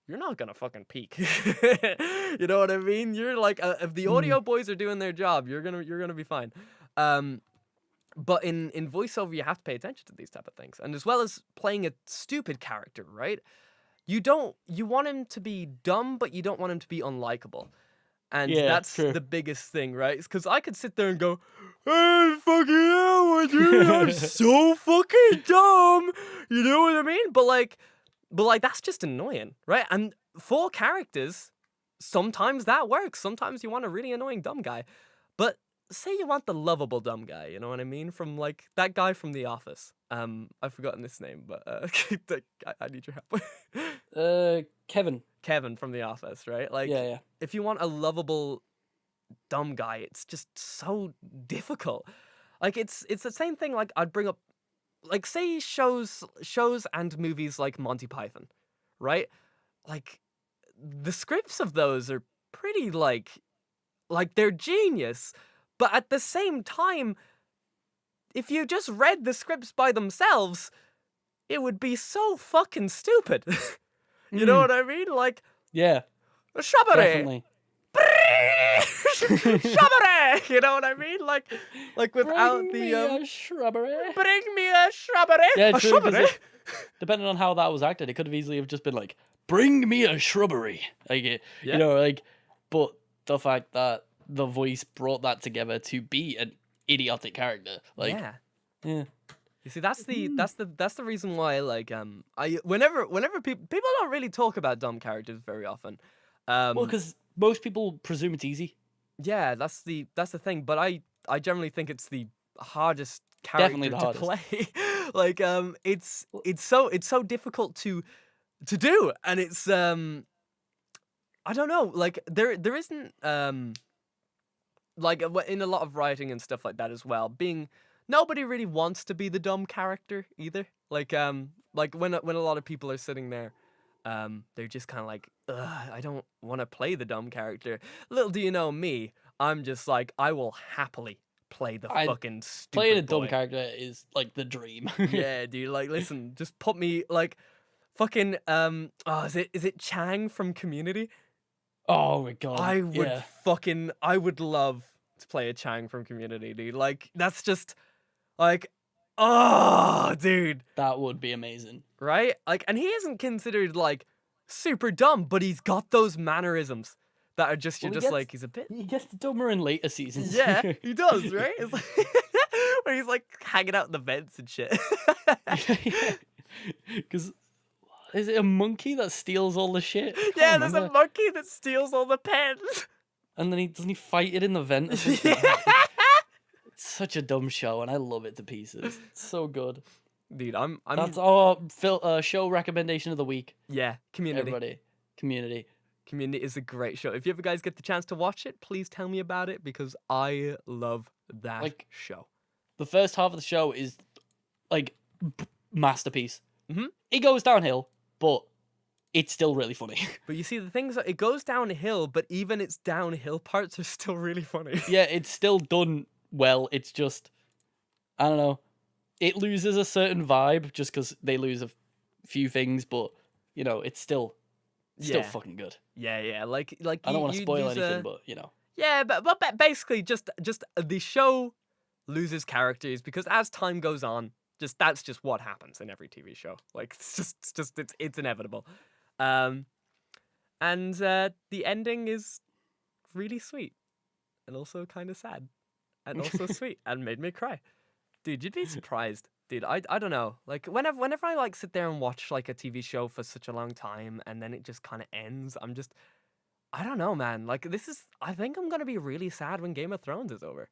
you're not gonna fucking peak. You know what I mean? You're like if the audio boys are doing their job, you're gonna be fine. But in voiceover, you have to pay attention to these type of things, and as well as playing a stupid character, right? You want him to be dumb, but you don't want him to be unlikable, and that's the biggest thing, right? Because I could sit there and go, "Hey, fucking hell, dude, I'm so fucking dumb," you know what I mean? But like that's just annoying, right? And for characters, sometimes that works. Sometimes you want a really annoying dumb guy. say you want the lovable dumb guy, you know what I mean? From like that guy from The Office. I've forgotten his name, but I need your help. Kevin. Kevin from The Office, right? Like, Yeah. if you want a lovable dumb guy, it's just so difficult. Like, it's the same thing. Like, I'd bring up, like, say shows and movies like Monty Python, right? Like, the scripts of those are pretty like they're genius, but at the same time, if you just read the scripts by themselves, it would be so fucking stupid. You know what I mean? Like, Yeah. shrubbery, Definitely. shrubbery. You know what I mean? Like without Bring me a shrubbery. bring me a shrubbery. Yeah, a true, 'cause shrubbery. Depending on how that was acted, it could have easily have just been like, "Bring me a shrubbery," like Yeah. you know, like. But the fact that the voice brought that together to be an idiotic character, like, yeah. You see, that's the reason why, like, whenever people don't really talk about dumb characters very often. Well, because most people presume it's easy. Yeah, that's the thing. But I generally think it's the hardest character Definitely the to hardest. play. Like, it's so difficult to do, and it's I don't know, like there isn't like in a lot of writing and stuff like that as well. Nobody really wants to be the dumb character either. Like when a lot of people are sitting there, they're just kind of like, ugh, I don't want to play the dumb character. Little do you know me, I'm just like, I will happily play the fucking stupid Playing a boy. dumb character is like the dream. Yeah, dude. Like, listen, just put me like, fucking is it Chang from Community? Oh my god. I would love to play a Chang from Community, dude. Like, that's just like, oh, dude. That would be amazing. Right? Like, and he isn't considered like super dumb, but he's got those mannerisms that are just he's a bit. He gets dumber in later seasons. Yeah, he does, right? It's like where he's like hanging out in the vents and shit. Because is it a monkey that steals all the shit? Yeah, there's a monkey that steals all the pens. And then doesn't he fight it in the vent or something? It's such a dumb show, and I love it to pieces. It's so good. Dude, That's our show recommendation of the week. Yeah, Community. Everybody, Community. Community is a great show. If you ever guys get the chance to watch it, please tell me about it because I love that show. The first half of the show is like masterpiece. Mm-hmm. It goes downhill, but it's still really funny. But you see, the things that it goes downhill, but even its downhill parts are still really funny. Yeah, it's still done well. It's just, I don't know. It loses a certain vibe just because they lose a few things, but you know, it's still fucking good. Yeah. Like I don't want to spoil anything, but you know. Yeah, but basically, just the show loses characters because as time goes on, that's just what happens in every TV show. Like it's inevitable. And the ending is really sweet, and also kind of sad, and also sweet, and made me cry. Dude, you'd be surprised. Dude, I don't know. Like whenever I like sit there and watch like a TV show for such a long time, and then it just kind of ends, I don't know, man. Like I think I'm gonna be really sad when Game of Thrones is over.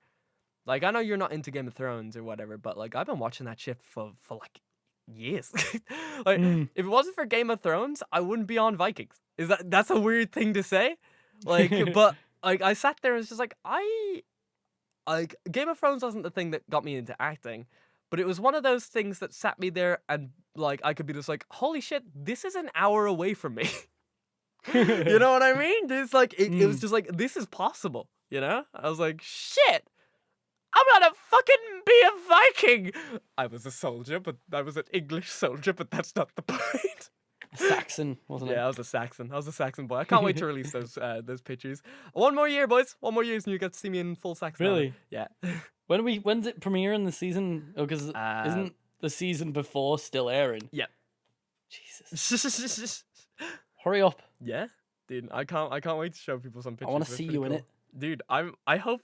Like, I know you're not into Game of Thrones or whatever, but like I've been watching that shit for like years. Like, if it wasn't for Game of Thrones, I wouldn't be on Vikings. That's a weird thing to say? Like, but like I sat there and it's just like Game of Thrones wasn't the thing that got me into acting, but it was one of those things that sat me there and like I could be just like, holy shit, this is an hour away from me. You know what I mean? It's like it was just like, this is possible, you know? I was like, shit, I'm gonna fucking be a Viking. I was a soldier, but I was an English soldier, but that's not the point. Saxon, wasn't it? Yeah, I was a Saxon. I was a Saxon boy. I can't wait to release those pictures. One more year, boys. One more year, and you get to see me in full Saxon. Really? Yeah. When's it premiering the season? Oh, because isn't the season before still airing? Yep. Jesus. Hurry up. Yeah, dude. I can't wait to show people some pictures. I want to see you in it, dude. I hope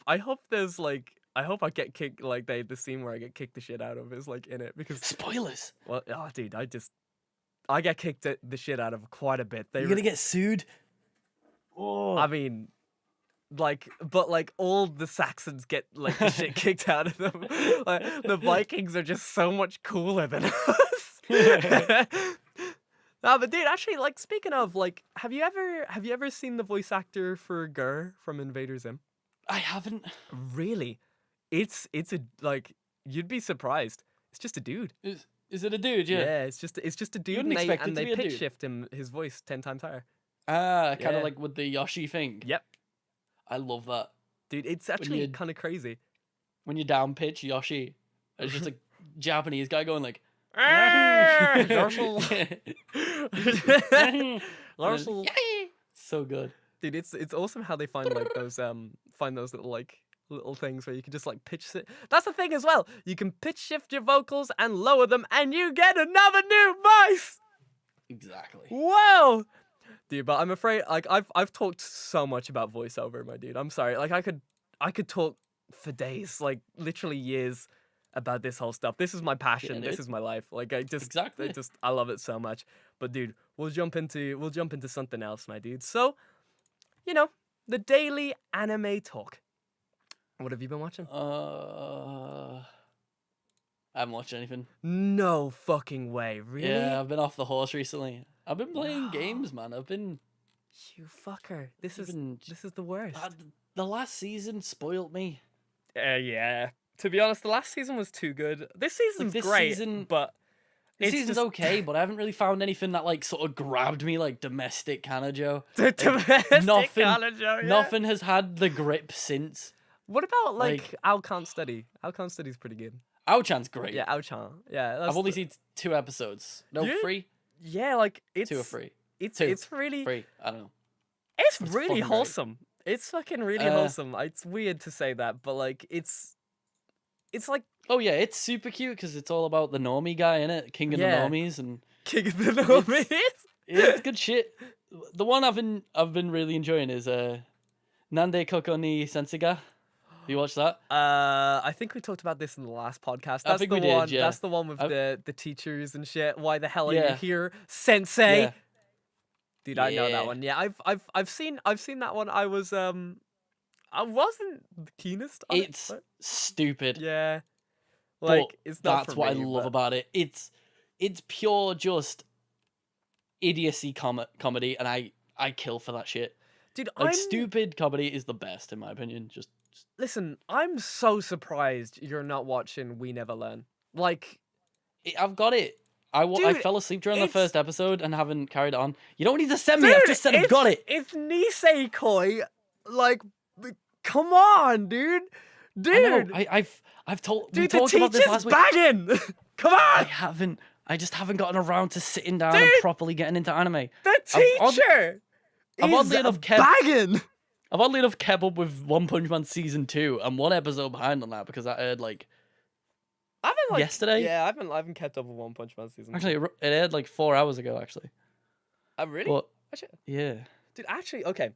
there's like. I hope I get kicked, like, the scene where I get kicked the shit out of is, like, in it, because... Spoilers! Well, oh, dude, I get kicked the shit out of quite a bit. You're gonna get sued? Oh. I mean, but like all the Saxons get like the shit kicked out of them. Like the Vikings are just so much cooler than us. No, but dude, actually, like speaking of, like, have you ever seen the voice actor for Gur from Invader Zim? I haven't. Really? It's a like you'd be surprised. It's just a dude. Is it a dude? Yeah. Yeah, it's just a dude, wouldn't expect it and to they be a pitch dude. shift his voice 10 times higher. Kind Yeah. of like with the Yoshi thing. Yep, I love that. dude, it's actually you- kind of crazy. When you down pitch Yoshi, it's just a Japanese guy going like. Dorsal. Dorsal. So good. Dude, it's awesome how they find like those little things where you can just like pitch it. That's the thing as well. You can pitch shift your vocals and lower them, and you get another new voice. Exactly. Whoa, dude. But I'm afraid like I've talked so much about voiceover, my dude. I'm sorry. Like I could talk for days, like literally years, about this whole stuff. This is my passion. Yeah, this is my life. Like Exactly. I love it so much. But dude, we'll jump into something else, my dude. So, the daily anime talk. What have you been watching? I haven't watched anything. No fucking way. Really? Yeah, I've been off the horse recently. I've been playing games, man. You fucker. This is been- the worst. The last season spoiled me. Yeah. To be honest, the last season was too good. This season's this great, season- but This it's season's just okay, but I haven't really found anything that like sort of grabbed me like domestic Kanajo. domestic nothing- Kanajo, yeah. Nothing has had the grip since. What about like like- Al Can't Study? Al Can't Study's pretty good. Ao-chan's great. Yeah, Al Chan. Yeah, that's I've only seen 2 episodes. No, You- 3? Yeah, like it's 2 or 3? It's 2. really 3. I don't know. it's It's really fucking great. wholesome. It's fucking really wholesome. It's weird to say that, but like it's like Oh yeah, it's super cute because it's all about the normie guy in it, king of Yeah. the normies, and King of the Normies. it's good shit. The one I've been really enjoying is Nande Koko ni Sensiga. Have you watched that? I think we talked about this in the last podcast. That's think the we did, one. yeah. That's the one with I- the teachers and shit. Why the hell are you Yeah. here, Sensei? Yeah. Dude, I know Yeah. that one. Yeah, I've seen that one. I wasn't the keenest on It's it, stupid. but yeah. But Like it's not that's for what me, I love but- about it. It's pure just idiocy comedy, and I kill for that shit. Dude, Like I'm stupid comedy is the best in my opinion. Just listen. I'm so surprised you're not watching We Never Learn. Like, I've got it. I Dude, fell asleep during the it's- first episode and haven't carried it on. You don't need to send me. I've dude, just said I've got it. It's Nisekoi. Like, come on, dude. I Dude, know. I've told. We dude, the talked about this teacher's last week. bagging. Come on, I just haven't gotten around to sitting down and Dude. properly getting into anime. the teacher I've is oddly enough kept- bagging. I've oddly enough kept up with One Punch Man season 2. I'm 1 episode behind on that because I heard like I haven't like yesterday. Yeah, I haven't kept up with One Punch Man season. Actually, it aired like 4 hours ago. Actually, Really? but Actually, yeah, dude, actually, okay.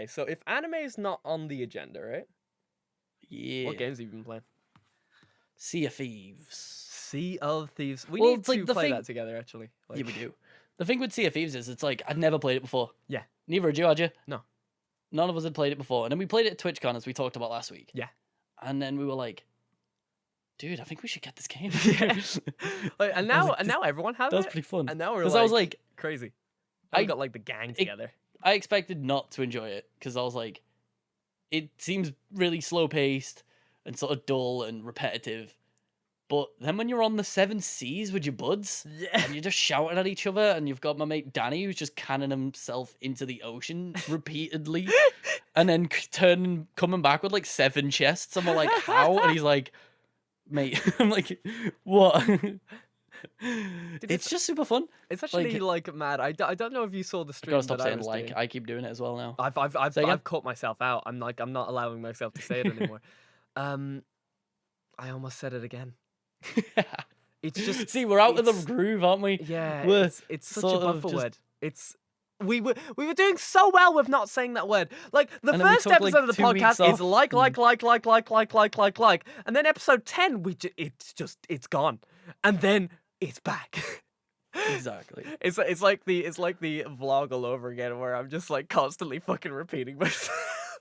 So if anime is not on the agenda, right? yeah. What games have you been playing? Sea of Thieves. Sea of Thieves. We Well, need it's like to the play thing- that together, actually. Like, Yeah, we do. The thing with Sea of Thieves is it's like I'd never played it before. Yeah. Neither had you, had you? No. None of us had played it before, and then we played it at TwitchCon as we talked about last week. Yeah. And then we were like, "Dude, I think we should get this game." Yeah. Like, and I was now like, and now everyone has That was it. pretty fun. And now we're Because like, I was like, crazy. I- I got like the gang together. I expected not to enjoy it because I was like, it seems really slow paced and sort of dull and repetitive. But then when you're on the 7 seas with your buds Yeah. and you're just shouting at each other, and you've got my mate Danny who's just canning himself into the ocean repeatedly, and then coming back with like 7 chests, and we're like, how? And he's like, mate, I'm like, what? It's just super fun. It's actually like mad. I don't know if you saw the I stream gotta stop that I saying was like. doing. I keep doing it as well now. I've Say again? caught myself out. I'm not allowing myself to say it anymore. I almost said it again. It's just See, we're out of the it's- groove, aren't we? yeah. We're It's such a sort of buffer just- word. It's we were doing so well with not saying that word. Like the And then we first took, like, episode of the 2 weeks podcast is off, like, and then episode 10 it's gone, and then it's back. Exactly. It's like the vlog all over again, where I'm just like constantly fucking repeating myself.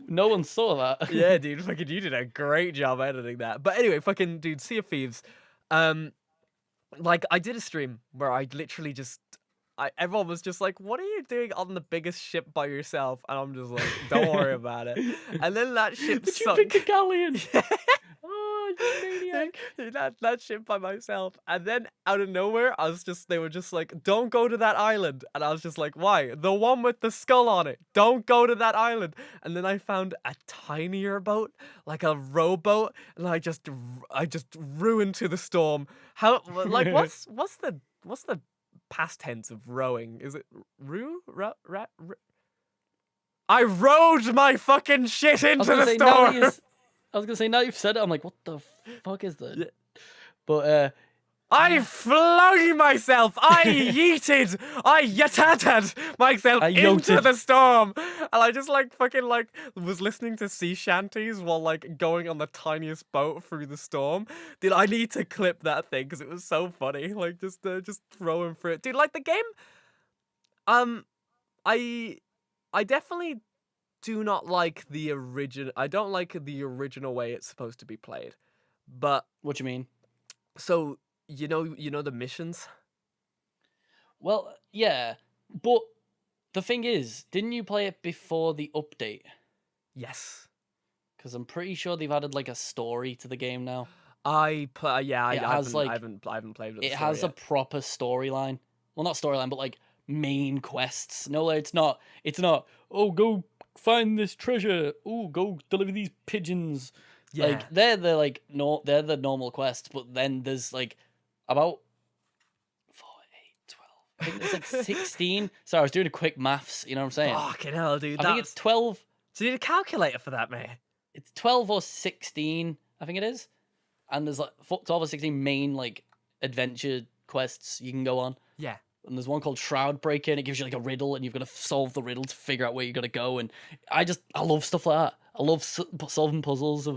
No one saw that. Yeah, dude, fucking you did a great job editing that. But anyway, fucking dude, Sea of Thieves. Like I did a stream where I literally just everyone was just like, "What are you doing on the biggest ship by yourself?" And I'm just like, "Don't worry about it." And then that ship But you sunk. picked the galleon. Oh, you maniac. that ship by myself. And then out of nowhere, they were just like, "Don't go to that island." And I was just like, "Why? The one with the skull on it. Don't go to that island." And then I found a tinier boat, like a rowboat, and I just ruined to the storm. How like what's the past tense of rowing? Is it I rowed my fucking shit into the storm. I was gonna say, now you've said it, I'm like, what the fuck is that? Yeah. But I flung myself. I yeeted. I yatated myself into the storm, and I just like fucking like was listening to sea shanties while like going on the tiniest boat through the storm. Dude, I need to clip that thing because it was so funny. Like just throwing through it, dude. Like the game. I definitely do not like the original. I don't like the original way it's supposed to be played. But what you mean? So you know the missions. Well, yeah, but the thing is, didn't you play it before the update? Yes. Because I'm pretty sure they've added like a story to the game now. I haven't played with it. It has a proper storyline. Well, not storyline, but like main quests. No, it's not. Oh, go find this treasure. Oh, go deliver these pigeons. Yeah. Like they're the normal quests, but then there's like about 4, 8, 12. I think there's like 16. Sorry, I was doing a quick maths. You know what I'm saying? Fucking hell, dude. I think it's 12. So you need a calculator for that, mate. It's 12 or 16. I think it is. And there's like 12 or 16 main like adventure quests you can go on. Yeah. And there's one called Shroud Breaker, and it gives you like a riddle, and you've got to solve the riddle to figure out where you're gonna go. And I love stuff like that. I love solving puzzles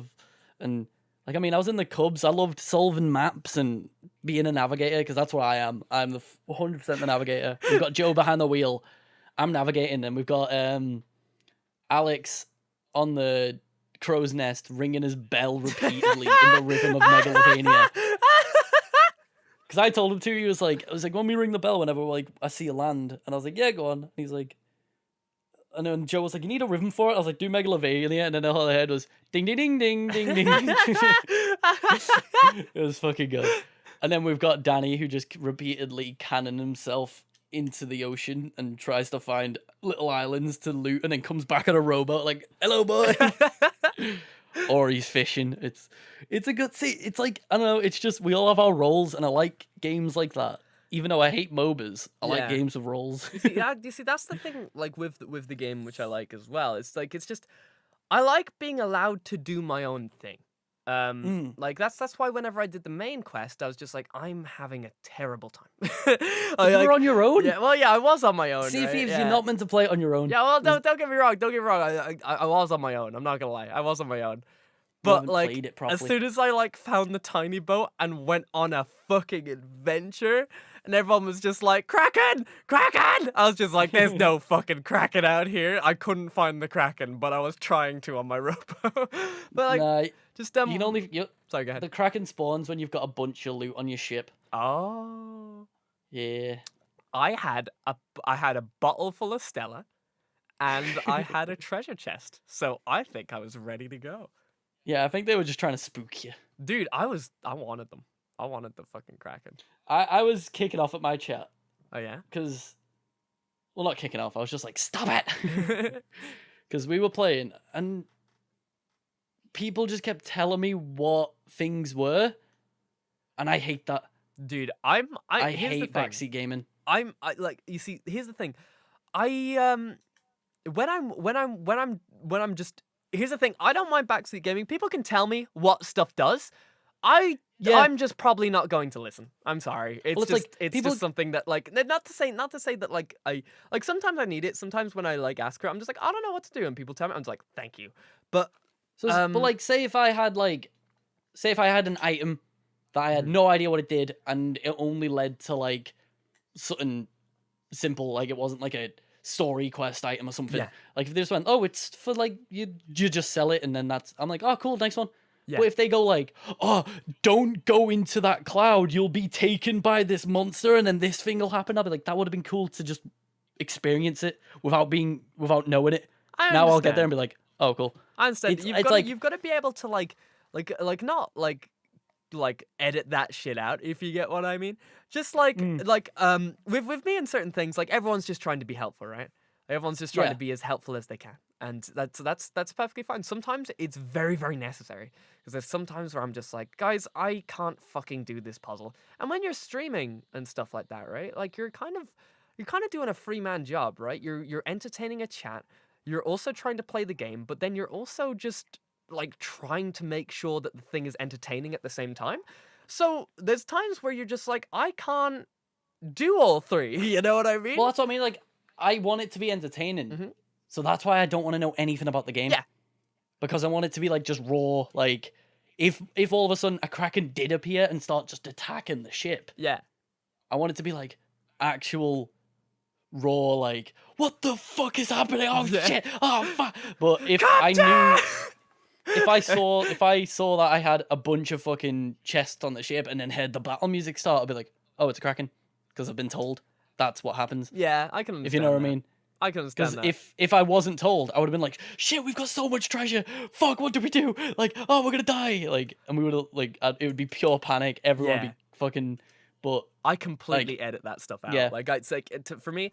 and like I mean, I was in the Cubs. I loved solving maps and being a navigator because that's what I am. I'm the 100% the navigator. We've got Joe behind the wheel. I'm navigating, and we've got Alex on the crow's nest ringing his bell repeatedly in the rhythm of Megalovania. Because I told him to, I was like, when we ring the bell whenever like I see a land, and I was like, yeah, go on. And he's like, and then Joe was like, you need a rhythm for it. I was like, do Megalovania, and then all I heard was ding ding ding ding ding ding. It was fucking good. And then we've got Danny who just repeatedly cannon himself into the ocean and tries to find little islands to loot, and then comes back on a rowboat like, hello boy. Or he's fishing. It's a good it's like, I don't know, it's just we all have our roles, and I like games like that. Even though I hate MOBAs, I like games with roles. You see, that's the thing, like with the game, which I like as well. It's like it's just I like being allowed to do my own thing. Like that's why whenever I did the main quest, I was just like, I'm having a terrible time. You were on your own? Yeah, well, yeah, I was on my own. Sea of Thieves, you're not meant to play it on your own. Yeah, well, don't get me wrong. Don't get me wrong. I was on my own. I'm not gonna lie. I was on my own. But like, as soon as I like found the tiny boat and went on a fucking adventure, and everyone was just like, Kraken! Kraken! I was just like, there's no fucking Kraken out here. I couldn't find the Kraken, but I was trying to on my rowboat. But like, just you can only sorry, go ahead. The Kraken spawns when you've got a bunch of loot on your ship. Oh. Yeah. I had a bottle full of Stella, and I had a treasure chest, so I think I was ready to go. Yeah, I think they were just trying to spook you. Dude, I wanted them. I wanted the fucking Kraken. I was kicking off at my chat. Oh, yeah? Because, well, not kicking off. I was just like, stop it! Because we were playing, and people just kept telling me what things were, and I hate that. Dude, I hate backseat gaming. Like, you see, here's the thing. When I'm just, here's the thing. I don't mind backseat gaming. People can tell me what stuff does. I'm just probably not going to listen. I'm sorry. It's just something that like, not to say that like I like sometimes I need it. Sometimes when I like ask her, I'm just like, I don't know what to do, and people tell me, I'm just like, thank you. But but like, say if I had an item that I had no idea what it did, and it only led to like something simple, like it wasn't like a story quest item or something. Yeah. Like if they just went, oh, it's for like you just sell it and then I'm like, oh, cool, next one. Yeah. But if they go like, oh, don't go into that cloud, you'll be taken by this monster, and then this thing will happen, I'll be like, that would have been cool to just experience it without knowing it. Now I'll get there and be like, oh, cool. I understand. You've got to be able to not edit that shit out, if you get what I mean. Just with me and certain things, like everyone's just trying to be helpful, right? Everyone's just trying to be as helpful as they can, and that's perfectly fine. Sometimes it's very, very necessary, because there's sometimes where I'm just like, guys, I can't fucking do this puzzle. And when you're streaming and stuff like that, right? Like you're kind of doing a free man job, right? You're entertaining a chat. You're also trying to play the game, but then you're also just like trying to make sure that the thing is entertaining at the same time. So there's times where you're just like, I can't do all three. You know what I mean? Well, that's what I mean. Like, I want it to be entertaining. So that's why I don't want to know anything about the game. Yeah. Because I want it to be like just raw. Like, if all of a sudden a Kraken did appear and start just attacking the ship. Yeah. I want it to be like actual raw, like, what the fuck is happening? Oh shit! Oh fuck! But if I knew, if I saw that I had a bunch of fucking chests on the ship and then heard the battle music start, I'd be like, oh, it's a Kraken, because I've been told that's what happens. Yeah, I can understand. If you know what that. I mean. I can understand that. If I wasn't told, I would have been like, shit, we've got so much treasure. Fuck, what do we do? Like, oh, we're gonna die. Like, and we would have it would be pure panic. Everyone would be fucking. But I completely edit that stuff out. Yeah. Like it's like for me,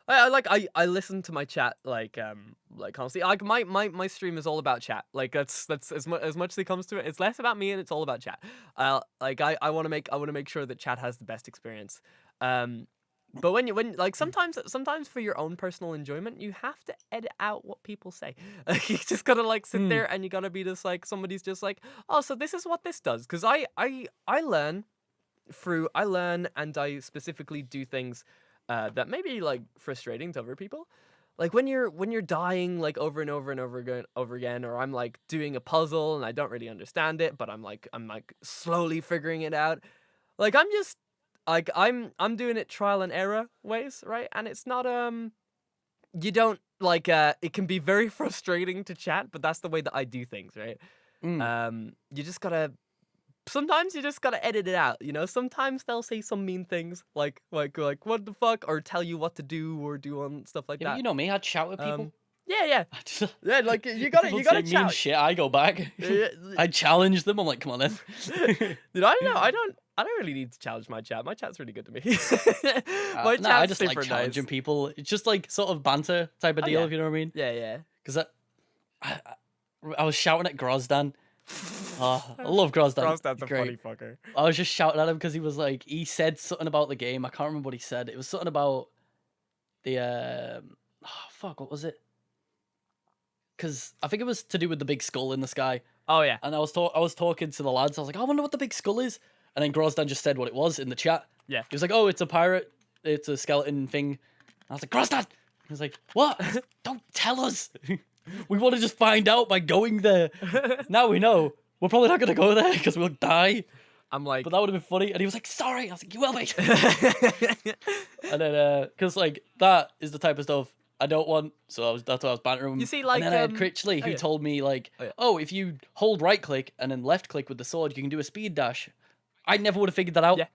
I listen to my chat like constantly. Like my stream is all about chat. Like that's as much as it comes to it. It's less about me and it's all about chat. I want to make sure that chat has the best experience. But when like sometimes for your own personal enjoyment, you have to edit out what people say. Like, you just gotta like sit there and you gotta be just like, somebody's just like, oh, so this is what this does. Because I learn and I specifically do things that may be like frustrating to other people. Like when you're dying like over and over and over again, or I'm like doing a puzzle and I don't really understand it, but I'm slowly figuring it out. Like I'm just like I'm doing it trial and error ways, right? And it's not you don't like it can be very frustrating to chat, but that's the way that I do things, right? Sometimes you just gotta edit it out, you know? Sometimes they'll say some mean things, like what the fuck, or tell you what to do or do on stuff like that. You know me, I'd shout at people. Yeah. Yeah, like you gotta say mean shout. shit, I go back. I challenge them. I'm like, come on then. Dude, I don't really need to challenge my chat. My chat's really good to me. My chat's I just like super challenging nice. people. It's just like sort of banter type of deal, yeah. if you know what I mean. Yeah. Because I was shouting at Grozdan. Oh, I love Grozdan. Grozdan's a funny fucker. I was just shouting at him because he said something about the game. I can't remember what he said. It was something about the what was it? Because I think it was to do with the big skull in the sky. Oh yeah. And I was talking to the lads. I was like, I wonder what the big skull is. And then Grozdan just said what it was in the chat. Yeah. He was like, oh, it's a pirate. It's a skeleton thing. And I was like, Grozdan! He was like, what? I was like, don't tell us. We want to just find out by going there. Now we know. We're probably not going to go there because we'll die. I'm like... But that would have been funny. And he was like, sorry. I was like, you will be. And then, because like, that is the type of stuff I don't want. So that's why I was bantering him. You see, like... And then I had Critchley who told me like, oh, if you hold right click and then left click with the sword, you can do a speed dash. I never would have figured that out. Yeah.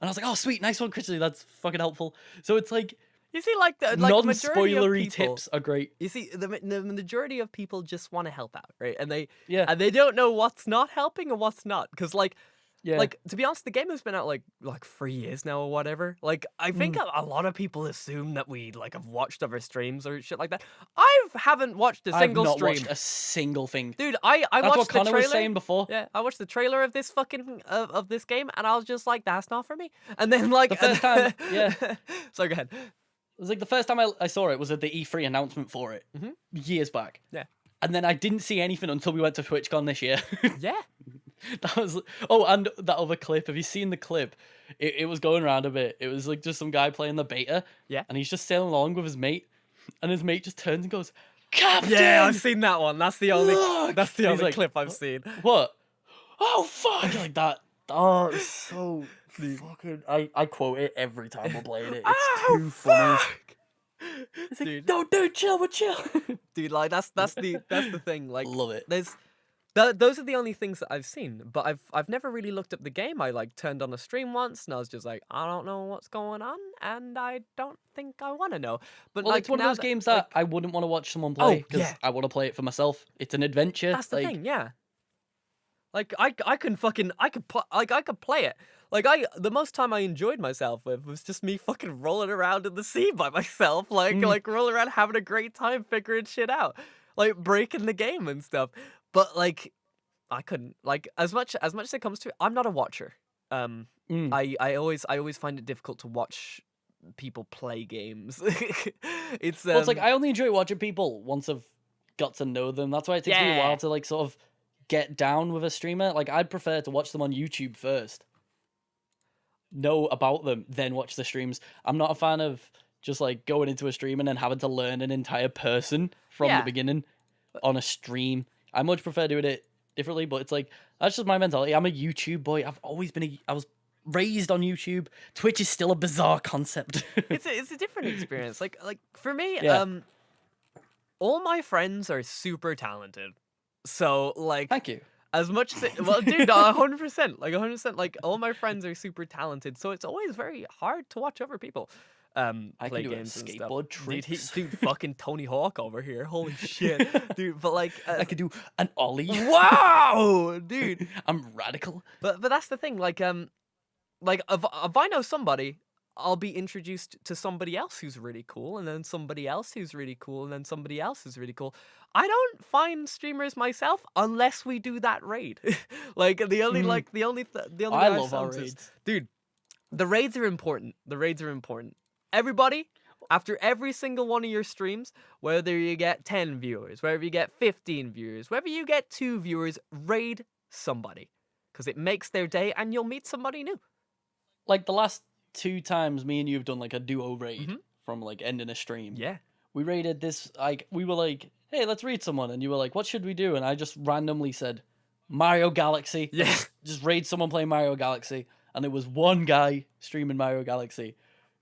And I was like, oh, sweet. Nice one, Critchley. That's fucking helpful. So it's like... You see, like the non-spoilery tips are great. You see, the majority of people just want to help out, right? And they and they don't know what's not helping and what's not, because like to be honest, the game has been out like 3 years now or whatever. Like I think a lot of people assume that we like have watched other streams or shit like that. I haven't watched a single stream. I've not watched a single thing, dude. I That's watched what the Connor trailer. was saying before. Yeah, I watched the trailer of this fucking of this game, and I was just like, that's not for me. And then like the first time, So go ahead. It was like the first time I saw it was at the E3 announcement for it years back. Yeah. And then I didn't see anything until we went to TwitchCon this year. Yeah. That was... Oh, and that other clip. Have you seen the clip? It was going around a bit. It was like just some guy playing the beta. Yeah. And he's just sailing along with his mate. And his mate just turns and goes, Captain! Yeah, I've seen that one. That's the only like, clip I've seen. What? Oh, fuck! Like that. Oh, it's so fucking... I quote it every time we're playing it. It's too funny. It's like, Dude, don't do it, chill, but chill. dude, like that's the thing. Like, Love it. there's those are the only things that I've seen, but I've never really looked up the game. I like turned on a stream once, and I was just like, I don't know what's going on, and I don't think I want to know. But Well, like it's one of now those that, games like, that I wouldn't want to watch someone play because yeah. I want to play it for myself. It's an adventure. That's the like, thing, yeah. Like I could play it. Like the most time I enjoyed myself with was just me fucking rolling around in the sea by myself, like rolling around having a great time figuring shit out, like breaking the game and stuff. But like I couldn't, like, as much as it comes to it, I'm not a watcher. I always find it difficult to watch people play games. It's Well, it's like I only enjoy watching people once I've got to know them. That's why it takes me a Yeah. while to like sort of get down with a streamer. Like I'd prefer to watch them on YouTube first, know about them, then watch the streams. I'm not a fan of just like going into a stream and then having to learn an entire person from Yeah. the beginning on a stream. I much prefer doing it differently, but it's like that's just my mentality. I'm a YouTube boy. I've always been I was raised on YouTube. Twitch is still a bizarre concept. it's a different experience. Like for me, Yeah. all my friends are super talented. So like, Thank you. as much as it, well, dude, 100%, like 100%, like all my friends are super talented. So it's always very hard to watch other people I play can do games and stuff. skateboard Dude, tricks. dude, fucking Tony Hawk over here. Holy shit, dude. But like, I could do an ollie. wow, dude. I'm radical. But that's the thing. Like if I know somebody, I'll be introduced to somebody else who's really cool, and then somebody else who's really cool, and then somebody else who's really cool. I don't find streamers myself unless we do that raid. Like the only I way love our found is- raids. dude. The raids are important. The raids are important. Everybody, after every single one of your streams, whether you get 10 viewers, whether you get 15 viewers, whether you get 2 viewers, raid somebody, because it makes their day, and you'll meet somebody new. Like the last 2 times me and you have done like a duo raid from like ending a stream. Yeah. We raided this, like, we were like, hey, let's raid someone. And you were like, what should we do? And I just randomly said, Mario Galaxy. Yeah. Just raid someone playing Mario Galaxy. And there was one guy streaming Mario Galaxy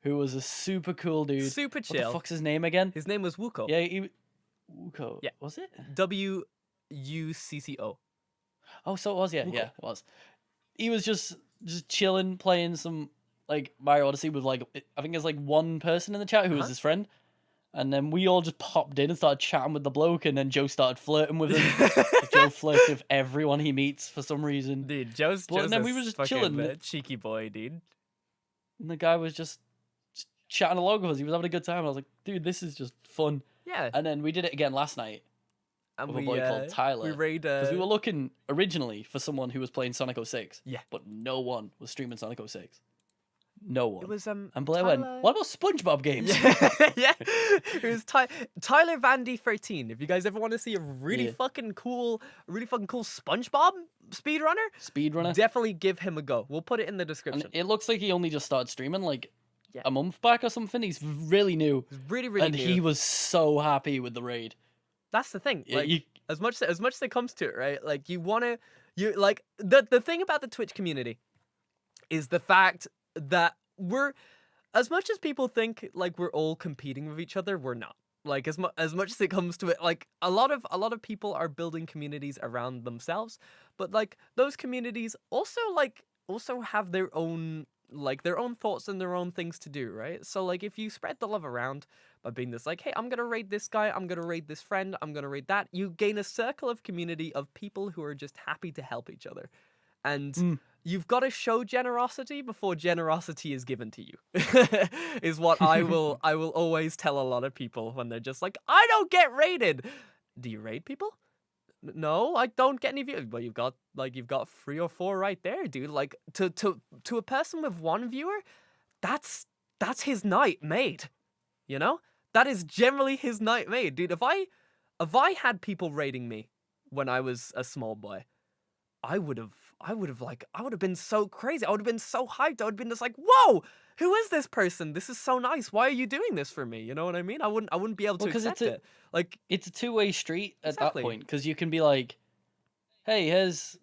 who was a super cool dude. Super What chill. the fuck's his name again? His name was Wuko. Yeah, Wuko. Yeah. Was it? WUCCO. Oh, so it was, yeah. Wuko. Yeah, it was. He was just chilling, playing some, like, Mario Odyssey with, like, I think there's, like, one person in the chat who was his friend. And then we all just popped in and started chatting with the bloke, and then Joe started flirting with him. Joe flirts with everyone he meets for some reason. Dude, Joe's and then a we were just fucking, chilling. cheeky boy, dude. And the guy was just chatting along with us. He was having a good time. I was like, dude, this is just fun. Yeah. And then we did it again last night And with a boy called Tyler. We raid. Because we were looking originally for someone who was playing Sonic 06. Yeah. But no one was streaming Sonic 06. No one. It was And Blair went, what about SpongeBob games? Yeah, yeah. It was Tyler Vandy 13. If you guys ever want to see a really fucking cool SpongeBob speedrunner, Speedrunner. definitely give him a go. We'll put it in the description. And it looks like he only just started streaming like a month back or something. He's really new. He's really, really and new. he was so happy with the raid. That's the thing. Yeah, Like as much as it comes to it, right? Like like the thing about the Twitch community is the fact that we're, as much as people think like we're all competing with each other, we're not. Like as much as it comes to it, like a lot of people are building communities around themselves, but like those communities also have their own thoughts and their own things to do, right? So like if you spread the love around by being this like, hey, I'm gonna raid this guy, I'm gonna raid this friend, I'm gonna raid that, you gain a circle of community of people who are just happy to help each other. And you've got to show generosity before generosity is given to you. Is what I will always tell a lot of people when they're just like, I don't get raided. Do you raid people? No, I don't get any views. Well, you've got 3 or 4 right there, dude. Like to a person with 1 viewer, that's his night made. You know? That is generally his night made, dude. If I had people raiding me when I was a small boy, I would have been so crazy. I would have been so hyped. I would have been just like, whoa, who is this person? This is so nice. Why are you doing this for me? You know what I mean? I wouldn't be able to accept it. Like, it's a two-way street at Exactly. that point, because you can be like, hey, here's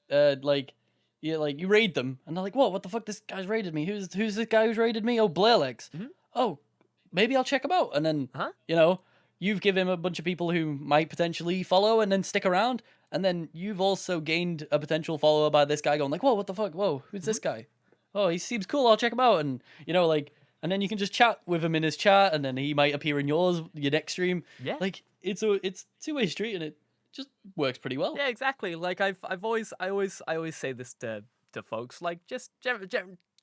you raid them, and they're like, what the fuck, this guy's raided me. Who's this guy who's raided me? Oh, Blairlex. Oh, maybe I'll check him out. And then, Huh? you know, you've given him a bunch of people who might potentially follow and then stick around. And then you've also gained a potential follower by this guy going like, whoa, what the fuck? Whoa, who's this guy? Oh, he seems cool. I'll check him out. And, you know, like, and then you can just chat with him in his chat, and then he might appear in your next stream. Yeah. Like, it's two-way street, and it just works pretty well. Yeah, exactly. Like I always say this to folks. Like, just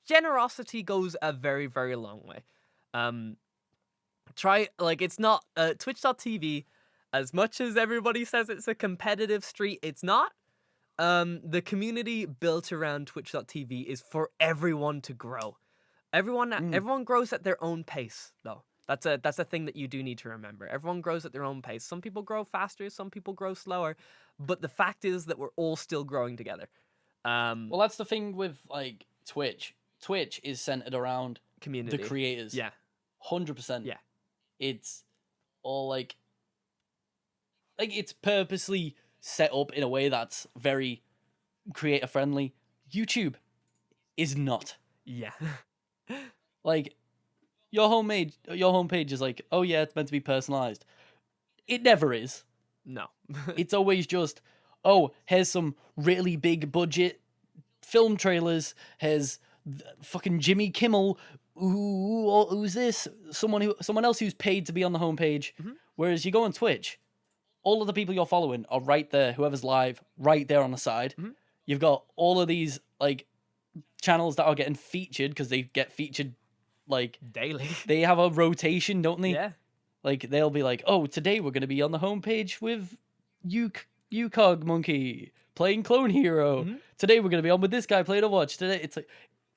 generosity goes a very, very long way. Try, like, it's not Twitch.tv. As much as everybody says it's a competitive street, it's not. The community built around Twitch.tv is for everyone to grow. Everyone grows at their own pace, though. That's a thing that you do need to remember. Everyone grows at their own pace. Some people grow faster, some people grow slower, but the fact is that we're all still growing together. Well, that's the thing with like Twitch. Twitch is centered around Community, the creators. Yeah, 100%. Yeah. It's all like it's purposely set up in a way that's very creator friendly. YouTube is not. yeah. Like, your homepage is like, oh yeah, it's meant to be personalized. It never is. No. It's always just, oh, here's some really big budget film trailers. Here's fucking Jimmy Kimmel. Who's this? Someone else who's paid to be on the homepage. Whereas you go on Twitch, all of the people you're following are right there. Whoever's live, right there on the side. You've got all of these like channels that are getting featured because they get featured like daily. They have a rotation, don't they? Yeah. Like, they'll be like, oh, today we're going to be on the homepage with Yukog Monkey playing Clone Hero. Today we're going to be on with this guy playing Overwatch. Today it's like,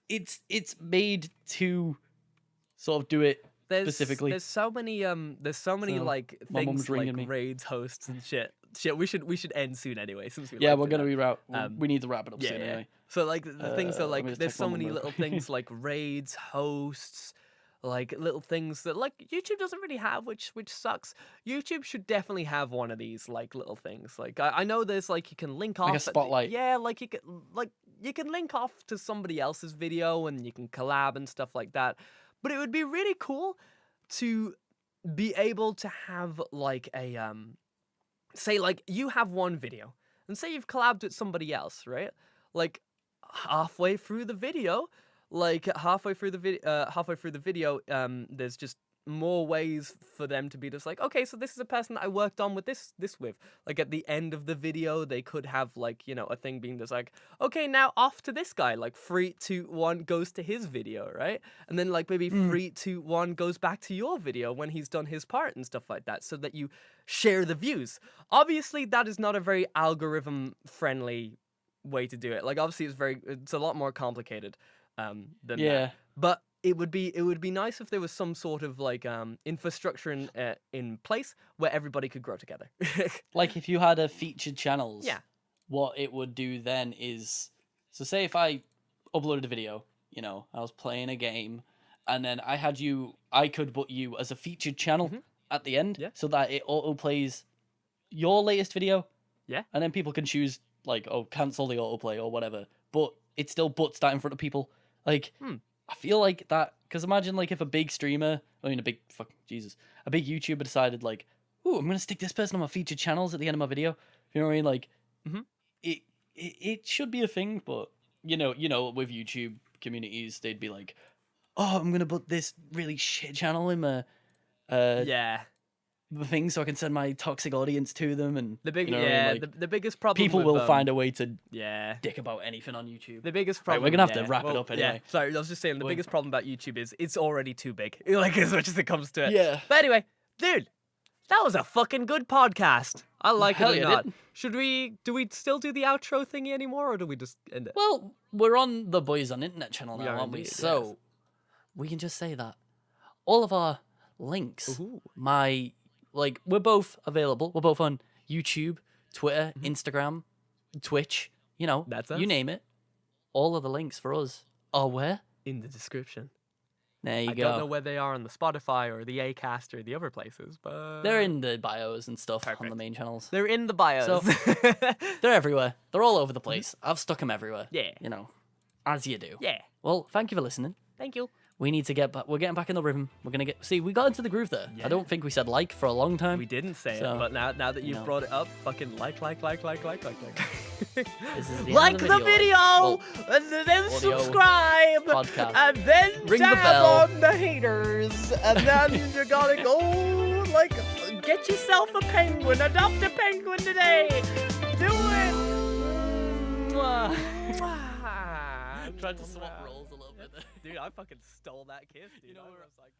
it's made to sort of do it specifically. There's so many like my mum's things like ringing me. raids, hosts, and shit. We should end soon anyway. Since Yeah, like we're to going to that. be we need to wrap it up Yeah, soon yeah. anyway. So like the things are let me like just there's text my so mum many real little quick. things like raids, hosts, like little things that like YouTube doesn't really have, which sucks. YouTube should definitely have one of these like little things. Like I know there's like you can link off Like a at the- spotlight. yeah, like you can link off to somebody else's video and you can collab and stuff like that. But it would be really cool to be able to have like a say like you have one video and say you've collabed with somebody else, right? Like halfway through the video, there's just more ways for them to be just like, okay, so this is a person I worked on with this with. Like at the end of the video, they could have like, you know, a thing being just like, okay, now off to this guy, like 3, 2, 1 goes to his video, right? And then like maybe 3, 2, 1 goes back to your video when he's done his part and stuff like that, so that you share the views. Obviously, that is not a very algorithm friendly way to do it. Like obviously it's a lot more complicated than that. But it would be nice if there was some sort of like infrastructure in place where everybody could grow together. Like if you had a featured channels, Yeah. what it would do then is, so say if I uploaded a video, you know, I was playing a game, and then I could put you as a featured channel at the end, Yeah. so that it auto plays your latest video. Yeah. And then people can choose like, oh, cancel the autoplay or whatever, but it still puts that in front of people. Like, I feel like that, because imagine like if a big streamer, a big YouTuber decided like, ooh, I'm gonna stick this person on my featured channels at the end of my video. You know what I mean? Like, it should be a thing, but you know, with YouTube communities, they'd be like, oh, I'm gonna put this really shit channel in my the thing so I can send my toxic audience to them, and The big you know what I mean? Like, the biggest problem people with, will find a way to dick about anything on YouTube. The biggest Right, problem. we're gonna have to wrap it up anyway. Yeah, sorry, I was just saying the biggest problem about YouTube is it's already too big. Like as much as it comes to it. Yeah. But anyway, dude, that was a fucking good podcast. I like Hell it or yeah, not. dude. Do we still do the outro thingy anymore, or do we just end it? Well, we're on the Boys on Internet channel We now, are aren't we? indeed, So yes. we can just say that all of our links, Ooh. we're both available. We're both on YouTube, Twitter, Mm-hmm. Instagram, Twitch. You know, That's you us. name it. All of the links for us are where? In the description. There you I go. don't know where they are on the Spotify or the Acast or the other places, but They're in the bios and stuff on the Perfect. main channels. they're in the bios. So- They're everywhere. They're all over the place. I've stuck them everywhere. Yeah. You know, as you do. Yeah. Well, thank you for listening. Thank you. We need to get back. We're getting back in the rhythm. We're gonna get. See, we got into the groove there. Yeah. I don't think we said like for a long time. We didn't say So, it, but now that you've know. brought it up, fucking like. This is the Like end of the the video, Well, and then audio subscribe, podcast. and then Ring the jab bell. on the haters, and then you gotta go, like, get yourself a penguin, adopt a penguin today, do it! Mwah. Mwah. Tried to swap roles a little bit there. Dude, I fucking stole that kiss, dude. You know, I we're- was like...